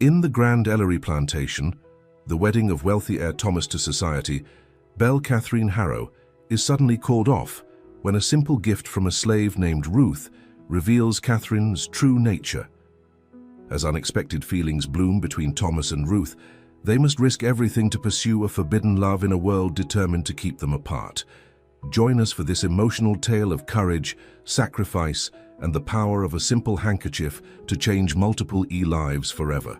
In the Grand Ellery Plantation, the wedding of wealthy heir Thomas to society, Belle Catherine Harrow is suddenly called off when a simple gift from a slave named Ruth reveals Catherine's true nature. As unexpected feelings bloom between Thomas and Ruth, they must risk everything to pursue a forbidden love in a world determined to keep them apart. Join us for this emotional tale of courage, sacrifice, and the power of a simple handkerchief to change multiple lives forever.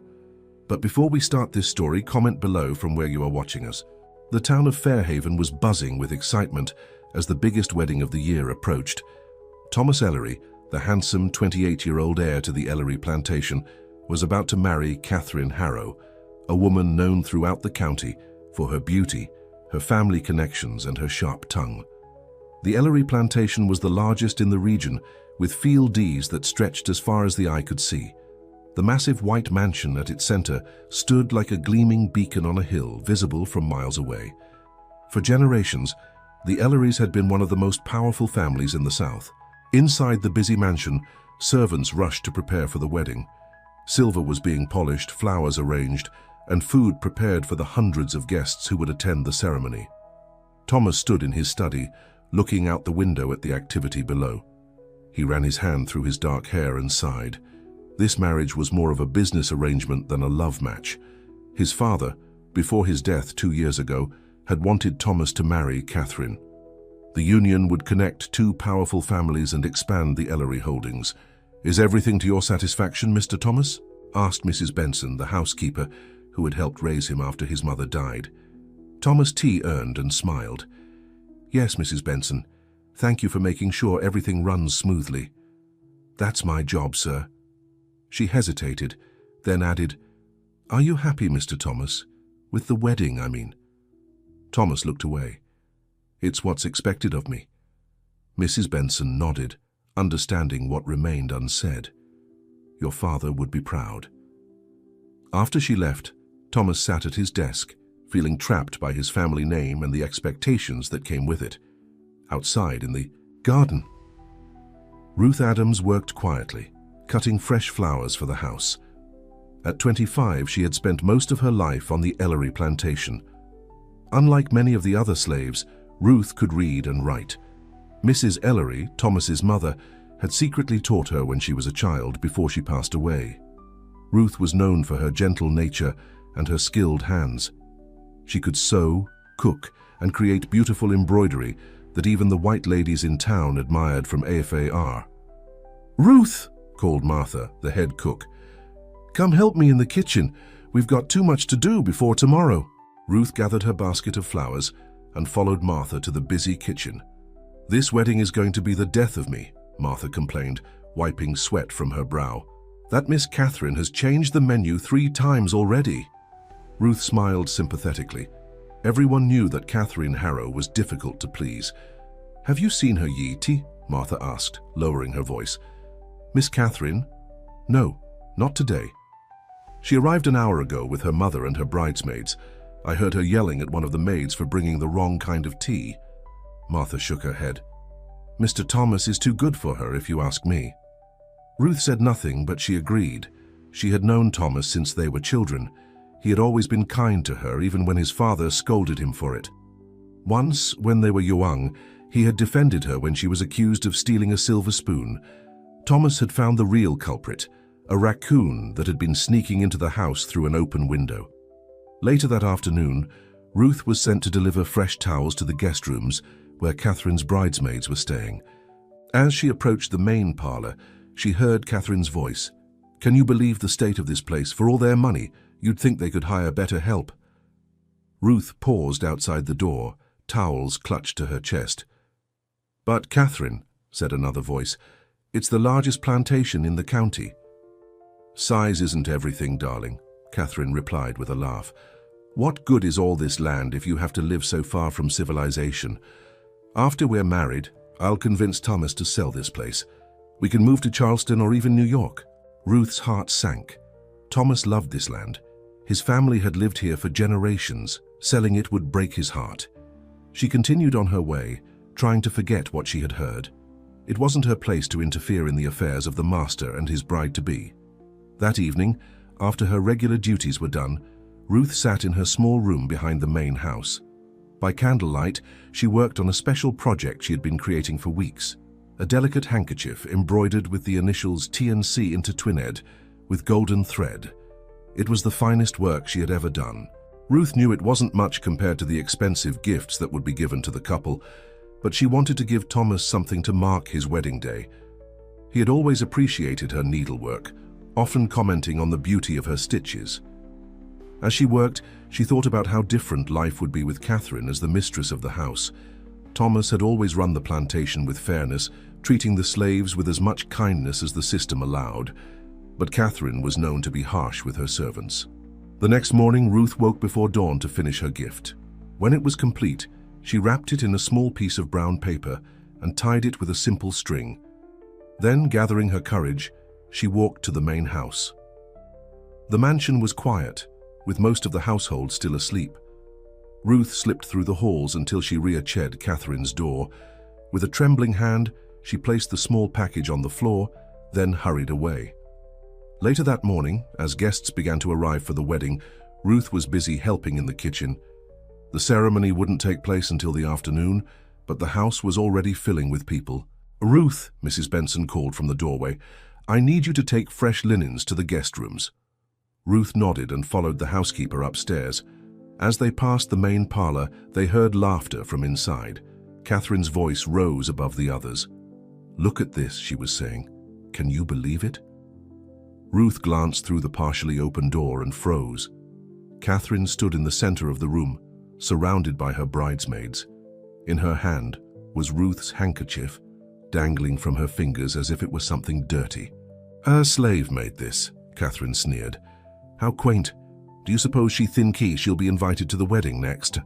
But before we start this story, comment below from where you are watching us. The town of Fairhaven was buzzing with excitement as the biggest wedding of the year approached. Thomas Ellery, the handsome 28-year-old heir to the Ellery plantation, was about to marry Catherine Harrow, a woman known throughout the county for her beauty, her family connections, and her sharp tongue. The Ellery plantation was the largest in the region, with fields that stretched as far as the eye could see. The massive white mansion at its center stood like a gleaming beacon on a hill, visible from miles away. For generations, the Ellerys had been one of the most powerful families in the South. Inside the busy mansion, servants rushed to prepare for the wedding. Silver was being polished, flowers arranged, and food prepared for the hundreds of guests who would attend the ceremony. Thomas stood in his study, looking out the window at the activity below. He ran his hand through his dark hair and sighed. This marriage was more of a business arrangement than a love match. His father, before his death 2 years ago, had wanted Thomas to marry Catherine. The union would connect two powerful families and expand the Ellery holdings. "Is everything to your satisfaction, Mr. Thomas?" asked Mrs. Benson, the housekeeper, who had helped raise him after his mother died. Thomas earned and smiled. "Yes, Mrs. Benson. Thank you for making sure everything runs smoothly." "That's my job, sir." She hesitated, then added, "Are you happy, Mr. Thomas? With the wedding, I mean." Thomas looked away. "It's what's expected of me." Mrs. Benson nodded, understanding what remained unsaid. "Your father would be proud." After she left, Thomas sat at his desk, feeling trapped by his family name and the expectations that came with it. Outside in the garden, Ruth Adams worked quietly, cutting fresh flowers for the house. At 25, she had spent most of her life on the Ellery plantation. Unlike many of the other slaves, Ruth could read and write. Mrs. Ellery, Thomas's mother, had secretly taught her when she was a child before she passed away. Ruth was known for her gentle nature and her skilled hands. She could sew, cook, and create beautiful embroidery that even the white ladies in town admired from AFAR. "Ruth," called Martha, the head cook, "come help me in the kitchen. We've got too much to do before tomorrow." Ruth gathered her basket of flowers and followed Martha to the busy kitchen. "This wedding is going to be the death of me," Martha complained, wiping sweat from her brow. "That Miss Catherine has changed the menu 3 times already." Ruth smiled sympathetically. Everyone knew that Catherine Harrow was difficult to please. "Have you seen her yet?" Martha asked, lowering her voice. "Miss Catherine? No, not today. She arrived an hour ago with her mother and her bridesmaids. I heard her yelling at one of the maids for bringing the wrong kind of tea." Martha shook her head. "Mr. Thomas is too good for her, if you ask me." Ruth said nothing, but she agreed. She had known Thomas since they were children. He had always been kind to her, even when his father scolded him for it. Once, when they were young, he had defended her when she was accused of stealing a silver spoon. Thomas had found the real culprit, a raccoon that had been sneaking into the house through an open window. Later that afternoon, Ruth was sent to deliver fresh towels to the guest rooms where Catherine's bridesmaids were staying. As she approached the main parlor, she heard Catherine's voice. "Can you believe the state of this place? For all their money, you'd think they could hire better help." Ruth paused outside the door, towels clutched to her chest. "But Catherine," said another voice, "it's the largest plantation in the county." "Size isn't everything, darling," Catherine replied with a laugh. "What good is all this land if you have to live so far from civilization? After we're married, I'll convince Thomas to sell this place. We can move to Charleston or even New York." Ruth's heart sank. Thomas loved this land. His family had lived here for generations. Selling it would break his heart. She continued on her way, trying to forget what she had heard. It wasn't her place to interfere in the affairs of the master and his bride-to-be. That evening, After her regular duties were done, Ruth sat in her small room behind the main house. By candlelight, she worked on a special project she had been creating for weeks. A delicate handkerchief embroidered with the initials TNC intertwined with golden thread. It was the finest work she had ever done. Ruth knew it wasn't much compared to the expensive gifts that would be given to the couple, but she wanted to give Thomas something to mark his wedding day. He had always appreciated her needlework, often commenting on the beauty of her stitches. As she worked, she thought about how different life would be with Catherine as the mistress of the house. Thomas had always run the plantation with fairness, treating the slaves with as much kindness as the system allowed, but Catherine was known to be harsh with her servants. The next morning, Ruth woke before dawn to finish her gift. When it was complete, she wrapped it in a small piece of brown paper and tied it with a simple string. Then, gathering her courage, she walked to the main house. The mansion was quiet, with most of the household still asleep. Ruth slipped through the halls until she reached Catherine's door. With a trembling hand, she placed the small package on the floor, then hurried away. Later that morning, as guests began to arrive for the wedding, Ruth was busy helping in the kitchen. The ceremony wouldn't take place until the afternoon, but the house was already filling with people. "Ruth," Mrs. Benson called from the doorway, "I need you to take fresh linens to the guest rooms." Ruth nodded and followed the housekeeper upstairs. As they passed the main parlor, they heard laughter from inside. Catherine's voice rose above the others. "Look at this," she was saying. "Can you believe it?" Ruth glanced through the partially open door and froze. Catherine stood in the center of the room, surrounded by her bridesmaids. In her hand was Ruth's handkerchief, dangling from her fingers as if it was something dirty. "A slave made this," Catherine sneered. "How quaint. Do you suppose she thinks she'll be invited to the wedding next?"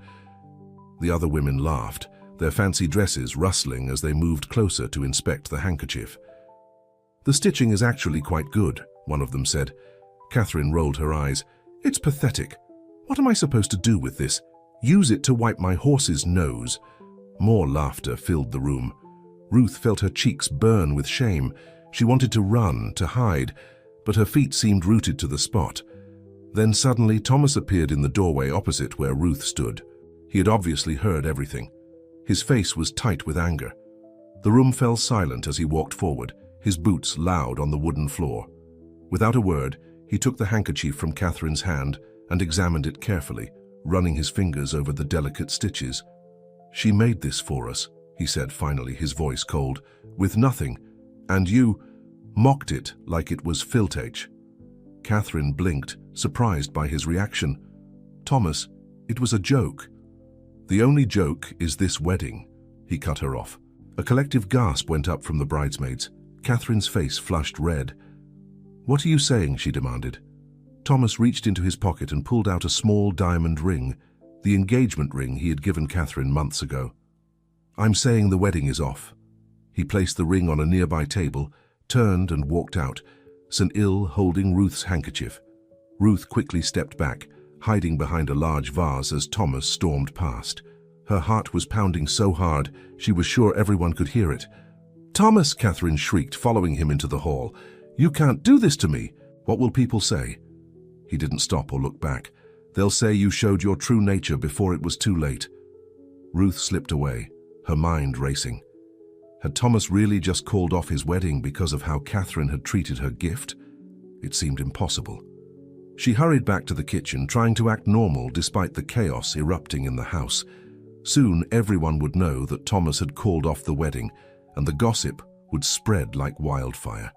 The other women laughed, their fancy dresses rustling as they moved closer to inspect the handkerchief. "The stitching is actually quite good," one of them said. Catherine rolled her eyes. "It's pathetic. What am I supposed to do with this? Use it to wipe my horse's nose?" More laughter filled the room. Ruth felt her cheeks burn with shame. She wanted to run, to hide, but her feet seemed rooted to the spot. Then suddenly Thomas appeared in the doorway opposite where Ruth stood. He had obviously heard everything. His face was tight with anger. The room fell silent as he walked forward, his boots loud on the wooden floor. Without a word, he took the handkerchief from Catherine's hand and examined it carefully, running his fingers over the delicate stitches. "She made this for us," he said finally, his voice cold, "with nothing, and you mocked it like it was filtage." Catherine blinked, surprised by his reaction. "Thomas, it was a joke." "The only joke is this wedding," he cut her off. A collective gasp went up from the bridesmaids. Catherine's face flushed red. "What are you saying?" she demanded. Thomas reached into his pocket and pulled out a small diamond ring, the engagement ring he had given Catherine months ago. "I'm saying the wedding is off." He placed the ring on a nearby table, turned and walked out, St. Ill holding Ruth's handkerchief. Ruth quickly stepped back, hiding behind a large vase as Thomas stormed past. Her heart was pounding so hard she was sure everyone could hear it. "Thomas!" Catherine shrieked, following him into the hall. "You can't do this to me! What will people say?" He didn't stop or look back. "They'll say you showed your true nature before it was too late." Ruth slipped away, her mind racing. Had Thomas really just called off his wedding because of how Catherine had treated her gift? It seemed impossible. She hurried back to the kitchen, trying to act normal despite the chaos erupting in the house. Soon everyone would know that Thomas had called off the wedding, and the gossip would spread like wildfire.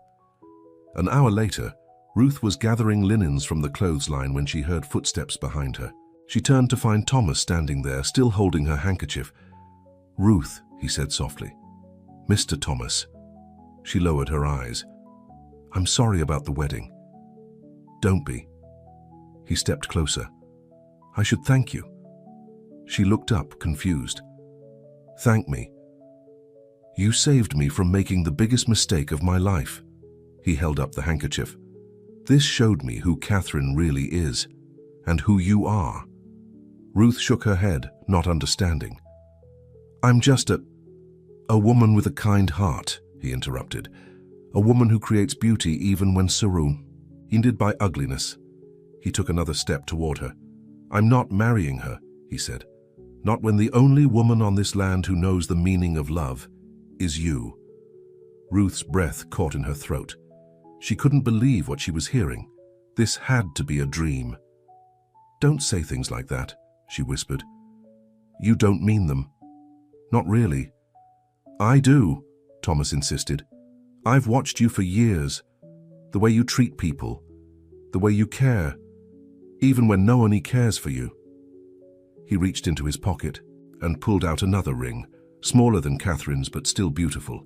An hour later, Ruth was gathering linens from the clothesline when she heard footsteps behind her. She turned to find Thomas standing there, still holding her handkerchief. "Ruth," he said softly. "Mr. Thomas." She lowered her eyes. "I'm sorry about the wedding." "Don't be." He stepped closer. "I should thank you." She looked up, confused. "Thank me. You saved me from making the biggest mistake of my life." He held up the handkerchief. "This showed me who Catherine really is, and who you are." Ruth shook her head, not understanding. "I'm just a woman with a kind heart," he interrupted. "A woman who creates beauty even when surrounded by ugliness." He took another step toward her. "I'm not marrying her," he said. "Not when the only woman on this land who knows the meaning of love is you." Ruth's breath caught in her throat. She couldn't believe what she was hearing. This had to be a dream. "Don't say things like that," she whispered. "You don't mean them." "Not really." "I do," Thomas insisted. "I've watched you for years. The way you treat people, the way you care, even when no one cares for you." He reached into his pocket and pulled out another ring, smaller than Catherine's but still beautiful.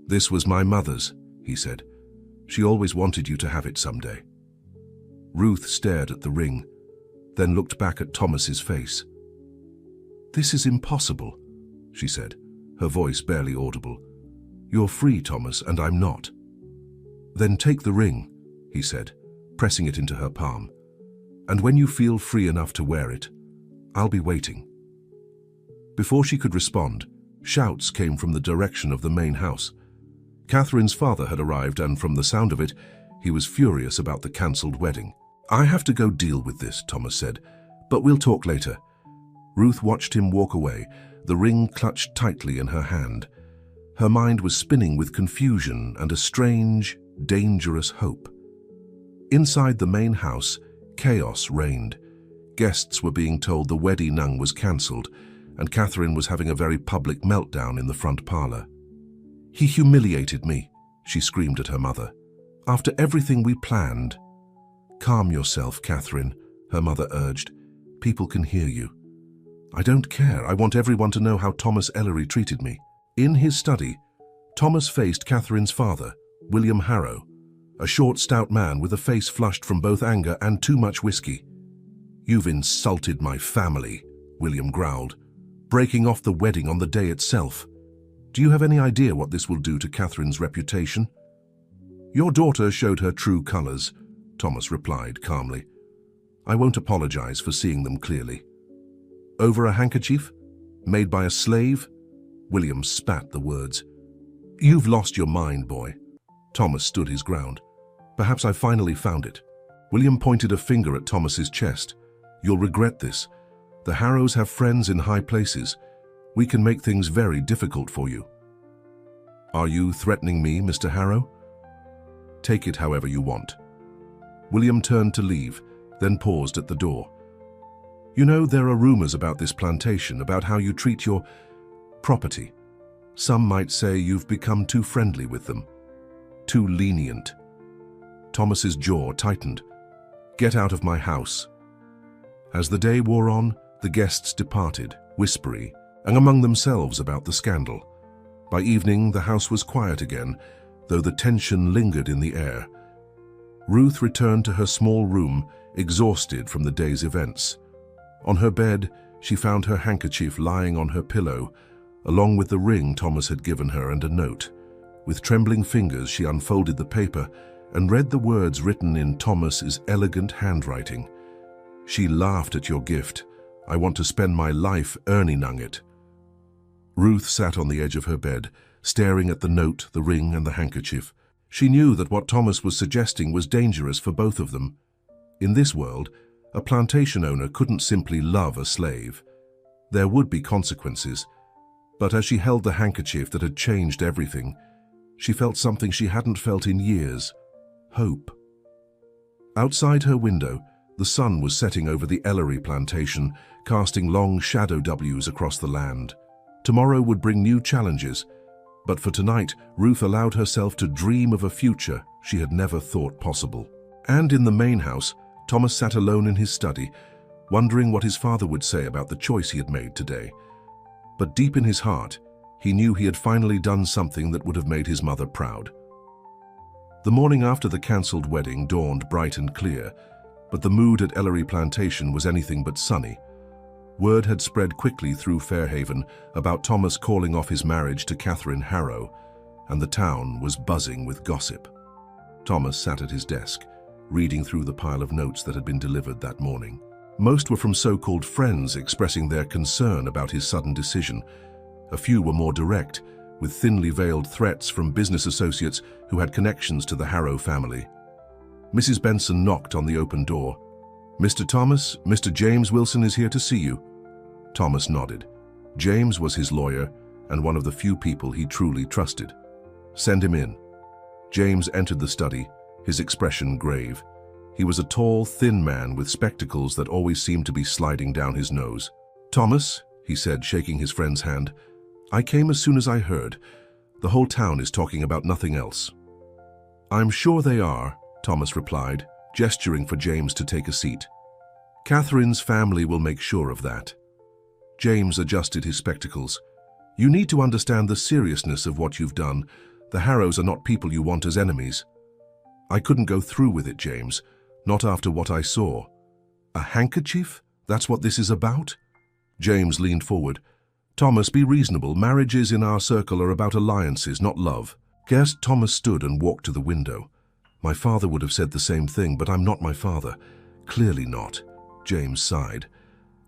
"This was my mother's," he said. "She always wanted you to have it someday." Ruth stared at the ring, then looked back at Thomas's face. "This is impossible," she said, her voice barely audible. "You're free, Thomas, and I'm not." "Then take the ring," he said, pressing it into her palm. "And when you feel free enough to wear it, I'll be waiting." Before she could respond, shouts came from the direction of the main house. Catherine's father had arrived, and from the sound of it, he was furious about the cancelled wedding. "I have to go deal with this," Thomas said, "but we'll talk later." Ruth watched him walk away, the ring clutched tightly in her hand. Her mind was spinning with confusion and a strange, dangerous hope. Inside the main house, chaos reigned. Guests were being told the wedding was cancelled, and Catherine was having a very public meltdown in the front parlor. "He humiliated me," she screamed at her mother. "After everything we planned." "Calm yourself, Catherine," her mother urged. "People can hear you." "I don't care. I want everyone to know how Thomas Ellery treated me." In his study, Thomas faced Catherine's father, William Harrow, a short, stout man with a face flushed from both anger and too much whiskey. "You've insulted my family," William growled, "breaking off the wedding on the day itself. Do you have any idea what this will do to Catherine's reputation?" "Your daughter showed her true colors," Thomas replied calmly. "I won't apologize for seeing them clearly." "Over a handkerchief? Made by a slave?" William spat the words. "You've lost your mind, boy." Thomas stood his ground. "Perhaps I finally found it." William pointed a finger at Thomas's chest. "You'll regret this. The Harrows have friends in high places. We can make things very difficult for you." "Are you threatening me, Mr. Harrow?" "Take it however you want." William turned to leave, then paused at the door. "You know, there are rumors about this plantation, about how you treat your property. Some might say you've become too friendly with them, too lenient." Thomas's jaw tightened. "Get out of my house." As the day wore on, the guests departed, whispery, and among themselves about the scandal. By evening, the house was quiet again, though the tension lingered in the air. Ruth returned to her small room, exhausted from the day's events. On her bed, she found her handkerchief lying on her pillow, along with the ring Thomas had given her and a note. With trembling fingers, she unfolded the paper and read the words written in Thomas's elegant handwriting. "She laughed at your gift. I want to spend my life earning it." Ruth sat on the edge of her bed, staring at the note, the ring, and the handkerchief. She knew that what Thomas was suggesting was dangerous for both of them. In this world, a plantation owner couldn't simply love a slave. There would be consequences. But as she held the handkerchief that had changed everything, she felt something she hadn't felt in years: hope. Outside her window, the sun was setting over the Ellery plantation, casting long shadow W's across the land. Tomorrow would bring new challenges, but for tonight, Ruth allowed herself to dream of a future she had never thought possible. And in the main house, Thomas sat alone in his study, wondering what his father would say about the choice he had made today. But deep in his heart, he knew he had finally done something that would have made his mother proud. The morning after the cancelled wedding dawned bright and clear, but the mood at Ellery Plantation was anything but sunny. Word had spread quickly through Fairhaven about Thomas calling off his marriage to Catherine Harrow, and the town was buzzing with gossip. Thomas sat at his desk, reading through the pile of notes that had been delivered that morning. Most were from so-called friends expressing their concern about his sudden decision. A few were more direct, with thinly veiled threats from business associates who had connections to the Harrow family. Mrs. Benson knocked on the open door. "Mr. Thomas, Mr. James Wilson is here to see you." Thomas nodded. James was his lawyer and one of the few people he truly trusted. "Send him in." James entered the study, his expression grave. He was a tall, thin man with spectacles that always seemed to be sliding down his nose. "Thomas," he said, shaking his friend's hand, "I came as soon as I heard. The whole town is talking about nothing else." "I'm sure they are," Thomas replied, gesturing for James to take a seat. "Catherine's family will make sure of that." James adjusted his spectacles. "You need to understand the seriousness of what you've done. The Harrows are not people you want as enemies." "I couldn't go through with it, James. Not after what I saw." "A handkerchief? That's what this is about?" James leaned forward. "Thomas, be reasonable. Marriages in our circle are about alliances, not love." Guess Thomas stood and walked to the window. "My father would have said the same thing, but I'm not my father. Clearly not." James sighed.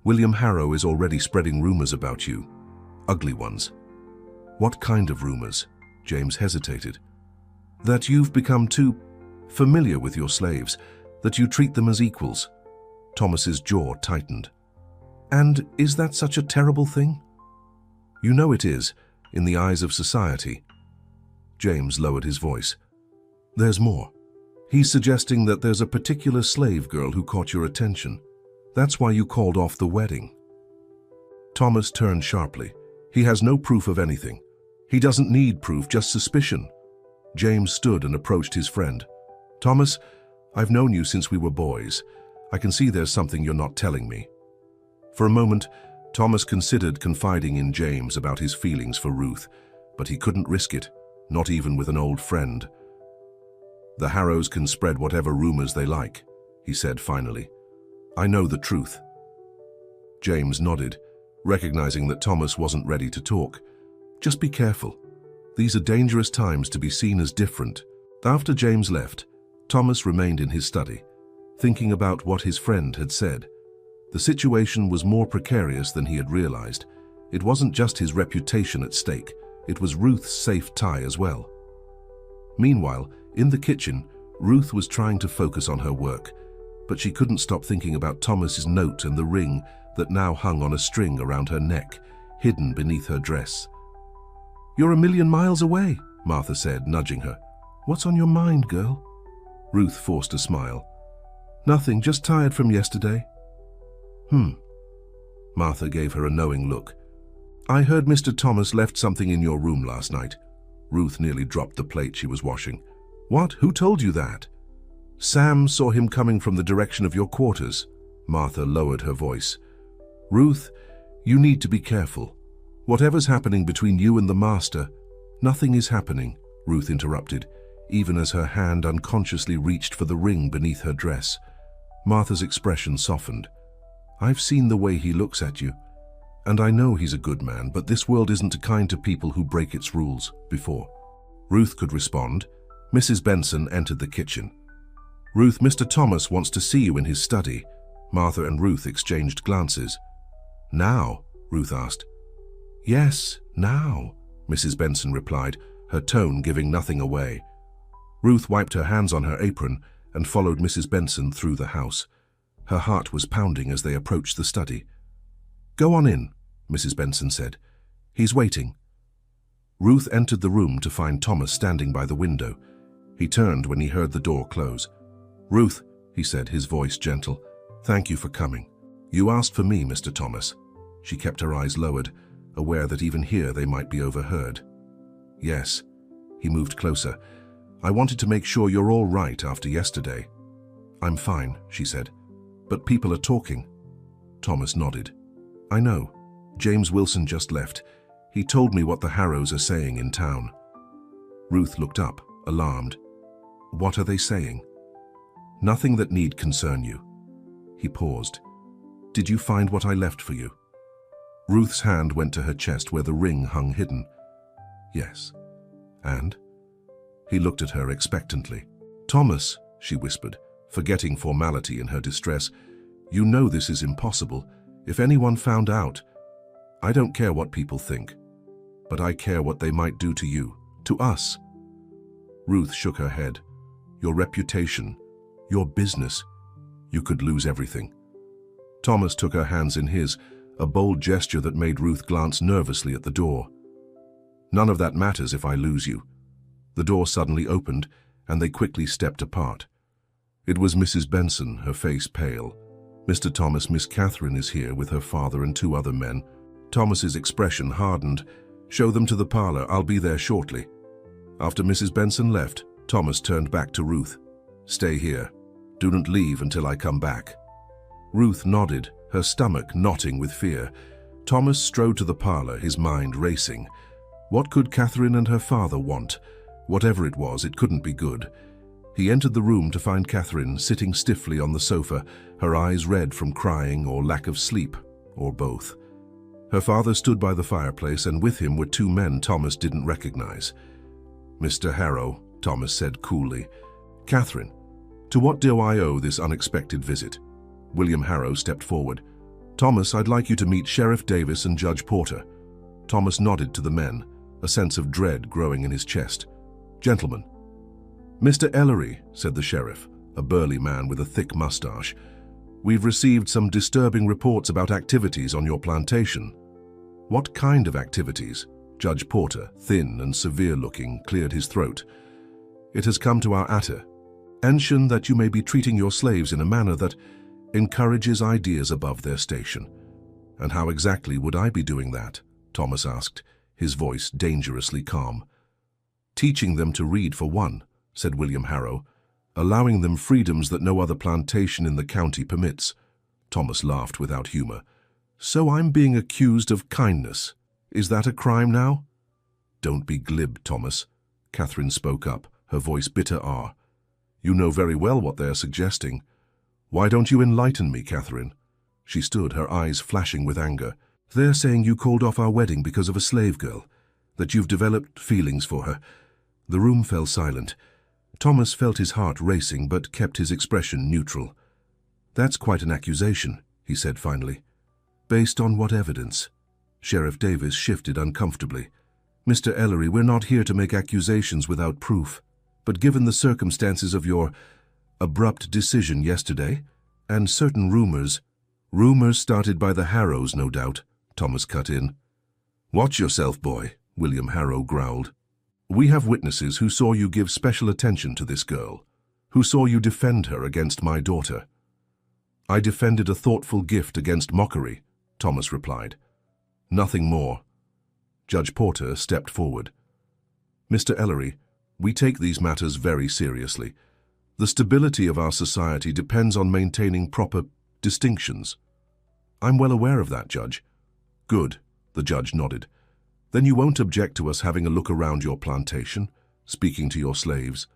"William Harrow is already spreading rumors about you. Ugly ones." "What kind of rumors?" James hesitated. "That you've become too familiar with your slaves, that you treat them as equals." Thomas's jaw tightened. "And is that such a terrible thing?" "You know it is, in the eyes of society." James lowered his voice. "There's more. He's suggesting that there's a particular slave girl who caught your attention. That's why you called off the wedding." Thomas turned sharply. "He has no proof of anything. He doesn't need proof, just suspicion." James stood and approached his friend. "Thomas, I've known you since we were boys. I can see there's something you're not telling me." For a moment, Thomas considered confiding in James about his feelings for Ruth, but he couldn't risk it, not even with an old friend. "The Harrows can spread whatever rumors they like," he said finally. "I know the truth." James nodded, recognizing that Thomas wasn't ready to talk. "Just be careful. These are dangerous times to be seen as different." After James left, Thomas remained in his study, thinking about what his friend had said. The situation was more precarious than he had realized. It wasn't just his reputation at stake, it was Ruth's safe tie as well. Meanwhile, in the kitchen, Ruth was trying to focus on her work, but she couldn't stop thinking about Thomas's note and the ring that now hung on a string around her neck, hidden beneath her dress. "You're a million miles away," Martha said, nudging her. "What's on your mind, girl?" Ruth forced a smile. "Nothing, just tired from yesterday." Martha gave her a knowing look. "I heard Mr. Thomas left something in your room last night." Ruth nearly dropped the plate she was washing. "What? Who told you that?" "Sam saw him coming from the direction of your quarters." Martha lowered her voice. "Ruth, you need to be careful. Whatever's happening between you and the master—" "Nothing is happening," Ruth interrupted, even as her hand unconsciously reached for the ring beneath her dress. Martha's expression softened. "I've seen the way he looks at you, and I know he's a good man, but this world isn't kind to people who break its rules." Before Ruth could respond, Mrs. Benson entered the kitchen. "Ruth, Mr. Thomas wants to see you in his study." Martha and Ruth exchanged glances. "Now?" Ruth asked. "Yes, now," Mrs. Benson replied, her tone giving nothing away. Ruth wiped her hands on her apron and followed Mrs. Benson through the house. Her heart was pounding as they approached the study. "Go on in," Mrs. Benson said. "He's waiting." Ruth entered the room to find Thomas standing by the window. He turned when he heard the door close. "Ruth," he said, his voice gentle, "thank you for coming." "You asked for me, Mr. Thomas." She kept her eyes lowered, aware that even here they might be overheard. "Yes." He moved closer. "I wanted to make sure you're all right after yesterday." "I'm fine," she said. "But people are talking." Thomas nodded. "I know. James Wilson just left. He told me what the Harrows are saying in town." Ruth looked up, alarmed. "What are they saying?" "Nothing that need concern you." He paused. "Did you find what I left for you?" Ruth's hand went to her chest where the ring hung hidden. "Yes." "And?" He looked at her expectantly. "Thomas," she whispered, forgetting formality in her distress, "you know this is impossible. If anyone found out—" "I don't care what people think, but I care what they might do to you, to us." Ruth shook her head. "Your reputation, your business, You could lose everything. Thomas took her hands in his, a bold gesture that made Ruth glance nervously at the door. None of that matters if I lose you. The door suddenly opened, and they quickly stepped apart. It was Mrs. Benson, her face pale. Mr. Thomas, Miss Catherine is here with her father and 2 other men. Thomas's expression hardened. Show them to the parlor, I'll be there shortly. After Mrs. Benson left, Thomas turned back to Ruth. Stay here. Do not leave until I come back. Ruth nodded, her stomach knotting with fear. Thomas strode to the parlor, his mind racing. What could Catherine and her father want? Whatever it was, it couldn't be good. He entered the room to find Catherine sitting stiffly on the sofa, her eyes red from crying or lack of sleep, or both. Her father stood by the fireplace, and with him were 2 men Thomas didn't recognize. Mr. Harrow, Thomas said coolly. Catherine, to what do I owe this unexpected visit? William Harrow stepped forward. Thomas, I'd like you to meet Sheriff Davis and Judge Porter. Thomas nodded to the men, a sense of dread growing in his chest. Gentlemen. Mr. Ellery, said the sheriff, a burly man with a thick mustache, we've received some disturbing reports about activities on your plantation. What kind of activities? Judge Porter, thin and severe-looking, cleared his throat. It has come to our attention that you may be treating your slaves in a manner that encourages ideas above their station. And how exactly would I be doing that? Thomas asked, his voice dangerously calm. Teaching them to read for one, said William Harrow, allowing them freedoms that no other plantation in the county permits. Thomas laughed without humor. So I'm being accused of kindness. Is that a crime now? Don't be glib, Thomas. Catherine spoke up, her voice bitter. You know very well what they're suggesting. Why don't you enlighten me, Catherine? She stood, her eyes flashing with anger. They're saying you called off our wedding because of a slave girl, that you've developed feelings for her. The room fell silent. Thomas felt his heart racing but kept his expression neutral. That's quite an accusation, he said finally. Based on what evidence? Sheriff Davis shifted uncomfortably. Mr. Ellery, we're not here to make accusations without proof, but given the circumstances of your abrupt decision yesterday, and certain rumors started by the Harrows, no doubt, Thomas cut in. Watch yourself, boy, William Harrow growled. We have witnesses who saw you give special attention to this girl, who saw you defend her against my daughter. I defended a thoughtful gift against mockery, Thomas replied. Nothing more. Judge Porter stepped forward. Mr. Ellery, we take these matters very seriously. The stability of our society depends on maintaining proper distinctions. I'm well aware of that, Judge. Good, the judge nodded. Then you won't object to us having a look around your plantation, speaking to your slaves?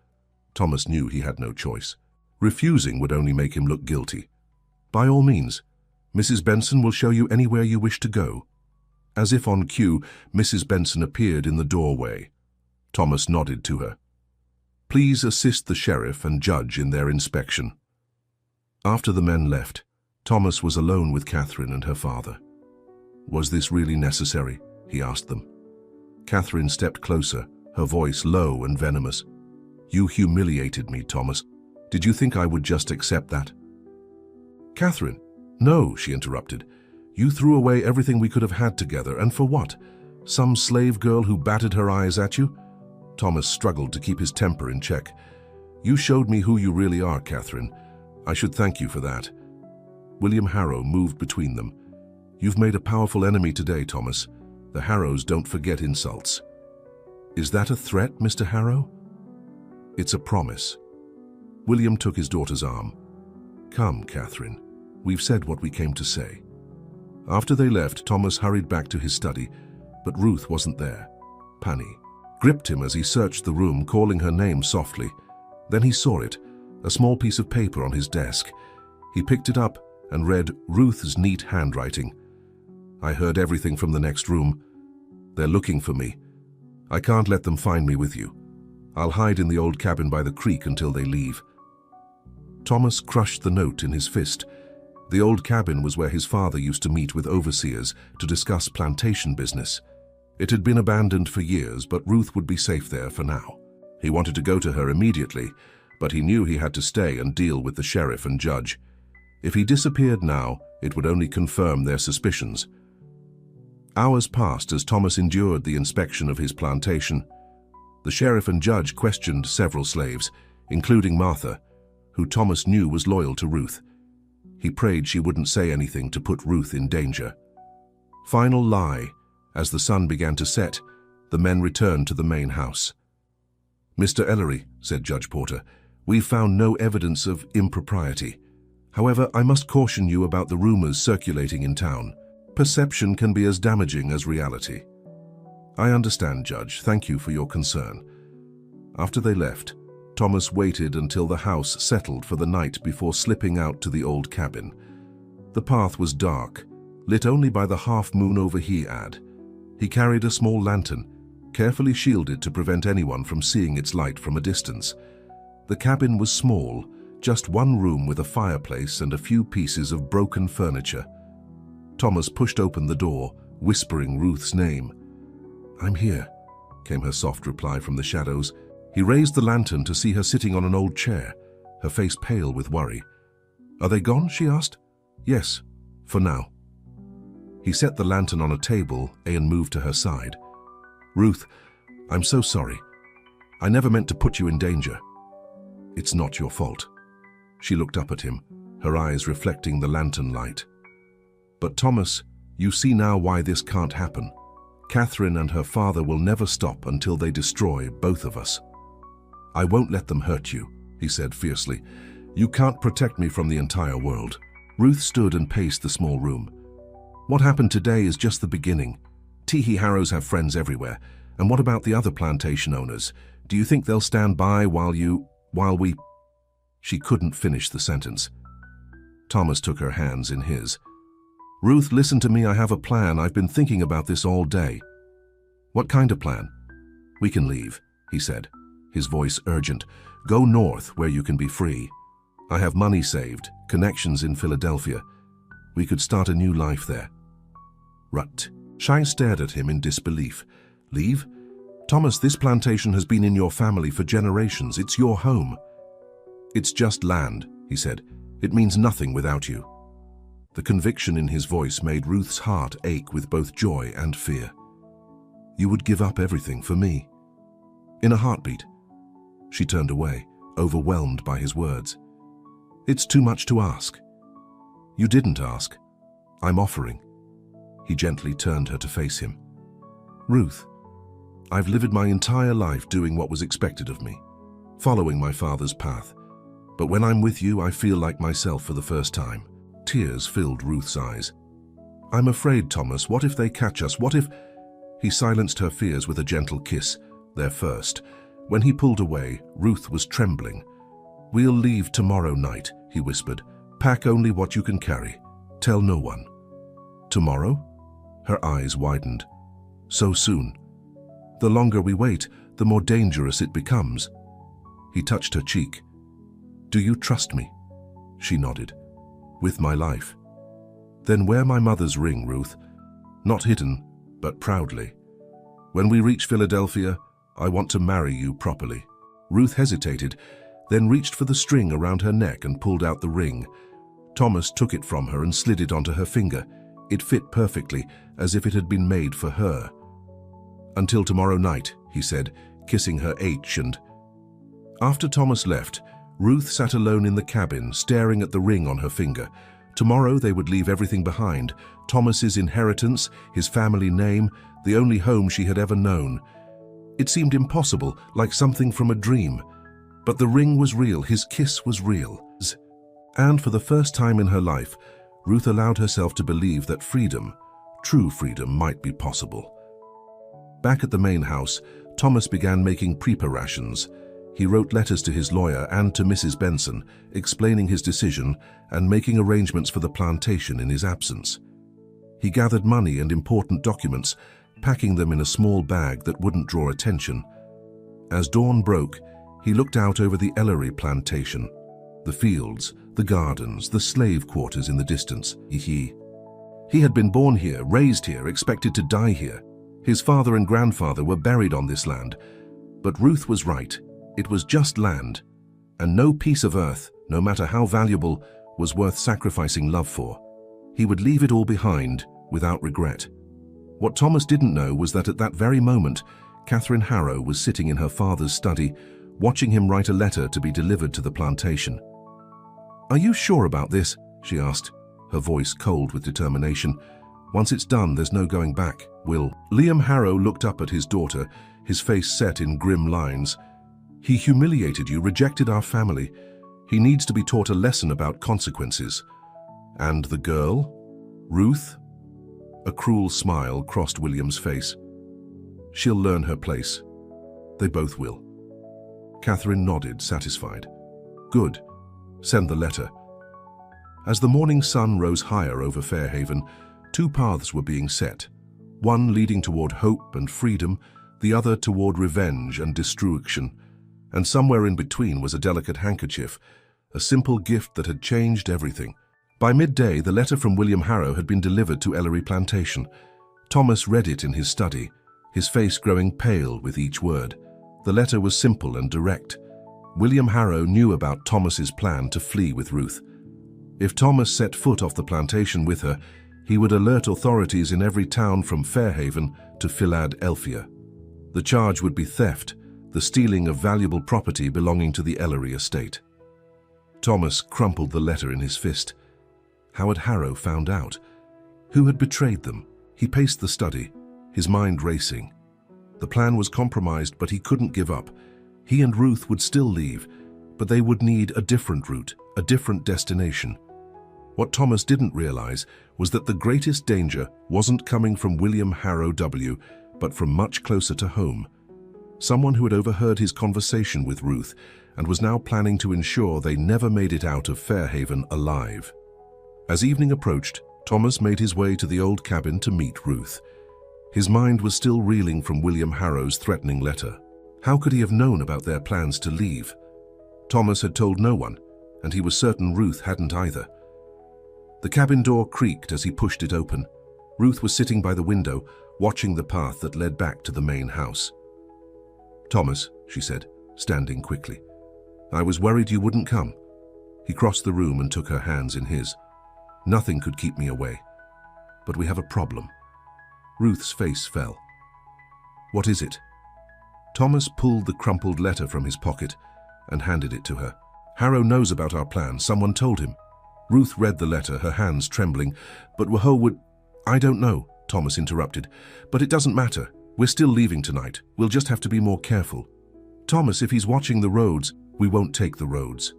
Thomas knew he had no choice. Refusing would only make him look guilty. By all means, Mrs. Benson will show you anywhere you wish to go. As if on cue, Mrs. Benson appeared in the doorway. Thomas nodded to her. Please assist the sheriff and judge in their inspection. After the men left, Thomas was alone with Catherine and her father. Was this really necessary? He asked them. Catherine stepped closer, her voice low and venomous. You humiliated me, Thomas. Did you think I would just accept that? Catherine, no, she interrupted. You threw away everything we could have had together, and for what? Some slave girl who batted her eyes at you? Thomas struggled to keep his temper in check. You showed me who you really are, Catherine. I should thank you for that. William Harrow moved between them. You've made a powerful enemy today, Thomas. The Harrows don't forget insults. Is that a threat, Mr. Harrow? It's a promise. William took his daughter's arm. Come, Catherine. We've said what we came to say. After they left, Thomas hurried back to his study, but Ruth wasn't there. Panic gripped him as he searched the room, calling her name softly. Then he saw it, a small piece of paper on his desk. He picked it up and read Ruth's neat handwriting. I heard everything from the next room. They're looking for me. I can't let them find me with you. I'll hide in the old cabin by the creek until they leave. Thomas crushed the note in his fist. The old cabin was where his father used to meet with overseers to discuss plantation business. It had been abandoned for years, but Ruth would be safe there for now. He wanted to go to her immediately, but he knew he had to stay and deal with the sheriff and judge. If he disappeared now, it would only confirm their suspicions. Hours passed as Thomas endured the inspection of his plantation. The sheriff and judge questioned several slaves, including Martha, who Thomas knew was loyal to Ruth. He prayed she wouldn't say anything to put Ruth in danger. Final lie. As the sun began to set, the men returned to the main house. "Mr. Ellery," said Judge Porter, "we've found no evidence of impropriety. However, I must caution you about the rumors circulating in town. Perception can be as damaging as reality." "I understand, Judge. Thank you for your concern." After they left, Thomas waited until the house settled for the night before slipping out to the old cabin. The path was dark, lit only by the half-moon over He-Ad. He carried a small lantern, carefully shielded to prevent anyone from seeing its light from a distance. The cabin was small, just one room with a fireplace and a few pieces of broken furniture. Thomas pushed open the door, whispering Ruth's name. "I'm here," came her soft reply from the shadows. He raised the lantern to see her sitting on an old chair, her face pale with worry. "Are they gone?" she asked. "Yes, for now." He set the lantern on a table and moved to her side. "Ruth, I'm so sorry. I never meant to put you in danger. It's not your fault." She looked up at him, her eyes reflecting the lantern light. "But Thomas, you see now why this can't happen. Catherine and her father will never stop until they destroy both of us." "I won't let them hurt you," he said fiercely. "You can't protect me from the entire world." Ruth stood and paced the small room. "What happened today is just the beginning. Teehee Harrows have friends everywhere. And what about the other plantation owners? Do you think they'll stand by while we... She couldn't finish the sentence. Thomas took her hands in his. "Ruth, listen to me. I have a plan. I've been thinking about this all day." "What kind of plan?" "We can leave," he said, his voice urgent. "Go north where you can be free. I have money saved, connections in Philadelphia. We could start a new life there." "Rut." Shai stared at him in disbelief. "Leave? Thomas, this plantation has been in your family for generations. It's your home." "It's just land," he said. "It means nothing without you." The conviction in his voice made Ruth's heart ache with both joy and fear. "You would give up everything for me?" "In a heartbeat." She turned away, overwhelmed by his words. "It's too much to ask." "You didn't ask. I'm offering." He gently turned her to face him. "Ruth, I've lived my entire life doing what was expected of me, following my father's path. But when I'm with you, I feel like myself for the first time." Tears filled Ruth's eyes. "I'm afraid, Thomas. What if they catch us? What if—" He silenced her fears with a gentle kiss, their first. When he pulled away, Ruth was trembling. "We'll leave tomorrow night," he whispered. "Pack only what you can carry. Tell no one." "Tomorrow?" Her eyes widened. "So soon? The longer we wait, the more dangerous it becomes." He touched her cheek. "Do you trust me?" She nodded. "With my life." "Then wear my mother's ring, Ruth. Not hidden, but proudly. When we reach Philadelphia, I want to marry you properly." Ruth hesitated, then reached for the string around her neck and pulled out the ring. Thomas took it from her and slid it onto her finger. It fit perfectly, as if it had been made for her. "Until tomorrow night," he said, kissing her and... After Thomas left, Ruth sat alone in the cabin, staring at the ring on her finger. Tomorrow they would leave everything behind. Thomas's inheritance, his family name, the only home she had ever known. It seemed impossible, like something from a dream. But the ring was real, his kiss was real. And for the first time in her life, Ruth allowed herself to believe that freedom, true freedom, might be possible. Back at the main house, Thomas began making preparations. He wrote letters to his lawyer and to Mrs. Benson, explaining his decision and making arrangements for the plantation in his absence. He gathered money and important documents, packing them in a small bag that wouldn't draw attention. As dawn broke, he looked out over the Ellery plantation, the fields, the gardens, the slave quarters in the distance. He had been born here, raised here, expected to die here. His father and grandfather were buried on this land. But Ruth was right. It was just land, and no piece of earth, no matter how valuable, was worth sacrificing love for. He would leave it all behind without regret. What Thomas didn't know was that at that very moment, Catherine Harrow was sitting in her father's study, watching him write a letter to be delivered to the plantation. "Are you sure about this?" she asked, her voice cold with determination. "Once it's done, there's no going back, Will." Liam Harrow looked up at his daughter, his face set in grim lines. "He humiliated you, rejected our family. He needs to be taught a lesson about consequences." "And the girl? Ruth?" A cruel smile crossed William's face. "She'll learn her place. They both will." Catherine nodded, satisfied. "Good. Send the letter." As the morning sun rose higher over Fairhaven, two paths were being set, one leading toward hope and freedom, the other toward revenge and destruction. And somewhere in between was a delicate handkerchief, a simple gift that had changed everything. By midday, the letter from William Harrow had been delivered to Ellery Plantation. Thomas read it in his study, his face growing pale with each word. The letter was simple and direct. William Harrow knew about Thomas's plan to flee with Ruth. If Thomas set foot off the plantation with her, he would alert authorities in every town from Fairhaven to Philadelphia. The charge would be theft, the stealing of valuable property belonging to the Ellery estate. Thomas crumpled the letter in his fist. How had Harrow found out? Who had betrayed them? He paced the study, his mind racing. The plan was compromised, but he couldn't give up. He and Ruth would still leave, but they would need a different route, a different destination. What Thomas didn't realize was that the greatest danger wasn't coming from William Harrow W., but from much closer to home. Someone who had overheard his conversation with Ruth and was now planning to ensure they never made it out of Fairhaven alive. As evening approached, Thomas made his way to the old cabin to meet Ruth. His mind was still reeling from William Harrow's threatening letter. How could he have known about their plans to leave? Thomas had told no one, and he was certain Ruth hadn't either. The cabin door creaked as he pushed it open. Ruth was sitting by the window, watching the path that led back to the main house. "Thomas," she said, standing quickly, "I was worried you wouldn't come." He crossed the room and took her hands in his. "Nothing could keep me away. But we have a problem." Ruth's face fell. "What is it?" Thomas pulled the crumpled letter from his pocket and handed it to her. "Harrow knows about our plan. Someone told him." Ruth read the letter, her hands trembling. "But Waho would—" "I don't know," Thomas interrupted. "But it doesn't matter. We're still leaving tonight. We'll just have to be more careful." "Thomas, if he's watching the roads, we won't take the roads."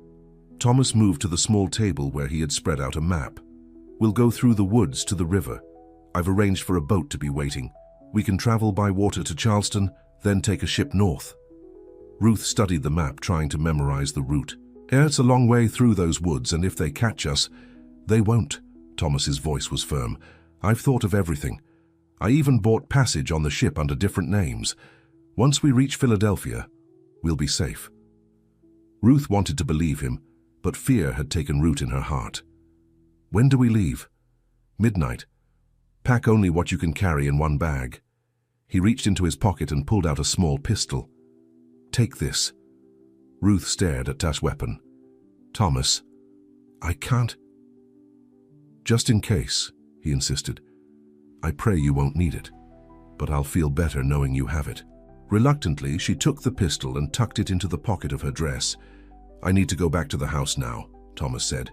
Thomas moved to the small table where he had spread out a map. "We'll go through the woods to the river. I've arranged for a boat to be waiting. We can travel by water to Charleston, then take a ship north." Ruth studied the map, trying to memorize the route. "It's a long way through those woods, and if they catch us—" "They won't." Thomas's voice was firm. "I've thought of everything. I even bought passage on the ship under different names. Once we reach Philadelphia, we'll be safe." Ruth wanted to believe him, but fear had taken root in her heart. "When do we leave?" "Midnight. Pack only what you can carry in one bag." He reached into his pocket and pulled out a small pistol. "Take this." Ruth stared at that weapon. "Thomas, I can't—" "Just in case," he insisted. "I pray you won't need it, but I'll feel better knowing you have it." Reluctantly, she took the pistol and tucked it into the pocket of her dress. "I need to go back to the house now," Thomas said.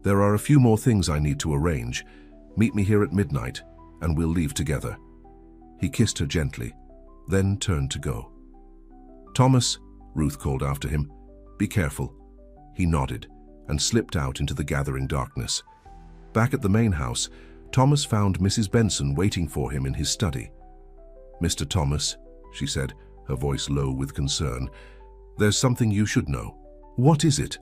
"There are a few more things I need to arrange. Meet me here at midnight, and we'll leave together." He kissed her gently, then turned to go. "Thomas," Ruth called after him, "be careful." He nodded and slipped out into the gathering darkness. Back at the main house, Thomas found Mrs. Benson waiting for him in his study. "Mr. Thomas," she said, her voice low with concern, "there's something you should know." "What is it?"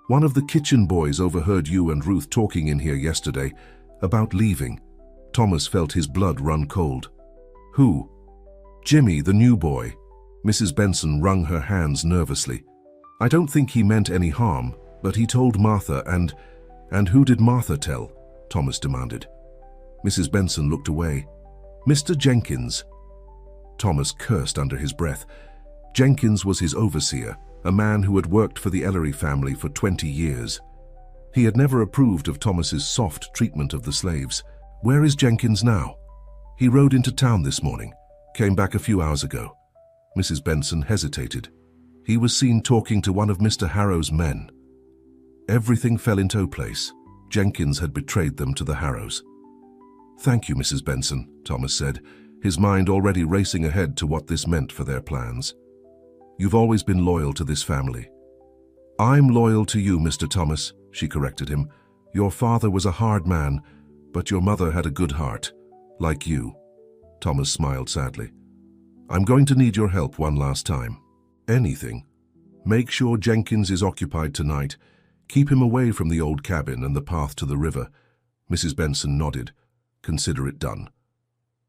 "One of the kitchen boys overheard you and Ruth talking in here yesterday about leaving." Thomas felt his blood run cold. "Who?" "Jimmy, the new boy." Mrs. Benson wrung her hands nervously. "I don't think he meant any harm, but he told Martha and who did Martha tell?" Thomas demanded. Mrs. Benson looked away. "Mr. Jenkins." Thomas cursed under his breath. Jenkins was his overseer, a man who had worked for the Ellery family for 20 years. He had never approved of Thomas's soft treatment of the slaves. "Where is Jenkins now?" "He rode into town this morning. Came back a few hours ago." Mrs. Benson hesitated. "He was seen talking to one of Mr. Harrow's men." Everything fell into place. Jenkins had betrayed them to the Harrows. "Thank you, Mrs. Benson," Thomas said, his mind already racing ahead to what this meant for their plans. "You've always been loyal to this family." "I'm loyal to you, Mr. Thomas," she corrected him. "Your father was a hard man, but your mother had a good heart, like you." Thomas smiled sadly. "I'm going to need your help one last time." "Anything. Make sure Jenkins is occupied tonight. Keep him away from the old cabin and the path to the river." Mrs. Benson nodded. "Consider it done."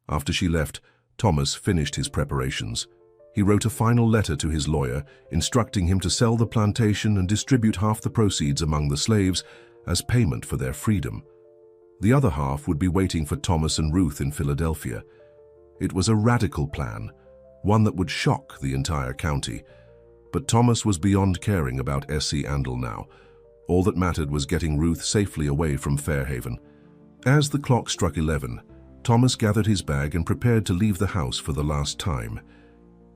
After she left, Thomas finished his preparations. He wrote a final letter to his lawyer, instructing him to sell the plantation and distribute half the proceeds among the slaves as payment for their freedom. The other half would be waiting for Thomas and Ruth in Philadelphia. It was a radical plan, one that would shock the entire county. But Thomas was beyond caring about S.C. Andal now. All that mattered was getting Ruth safely away from Fairhaven. As the clock struck 11, Thomas gathered his bag and prepared to leave the house for the last time.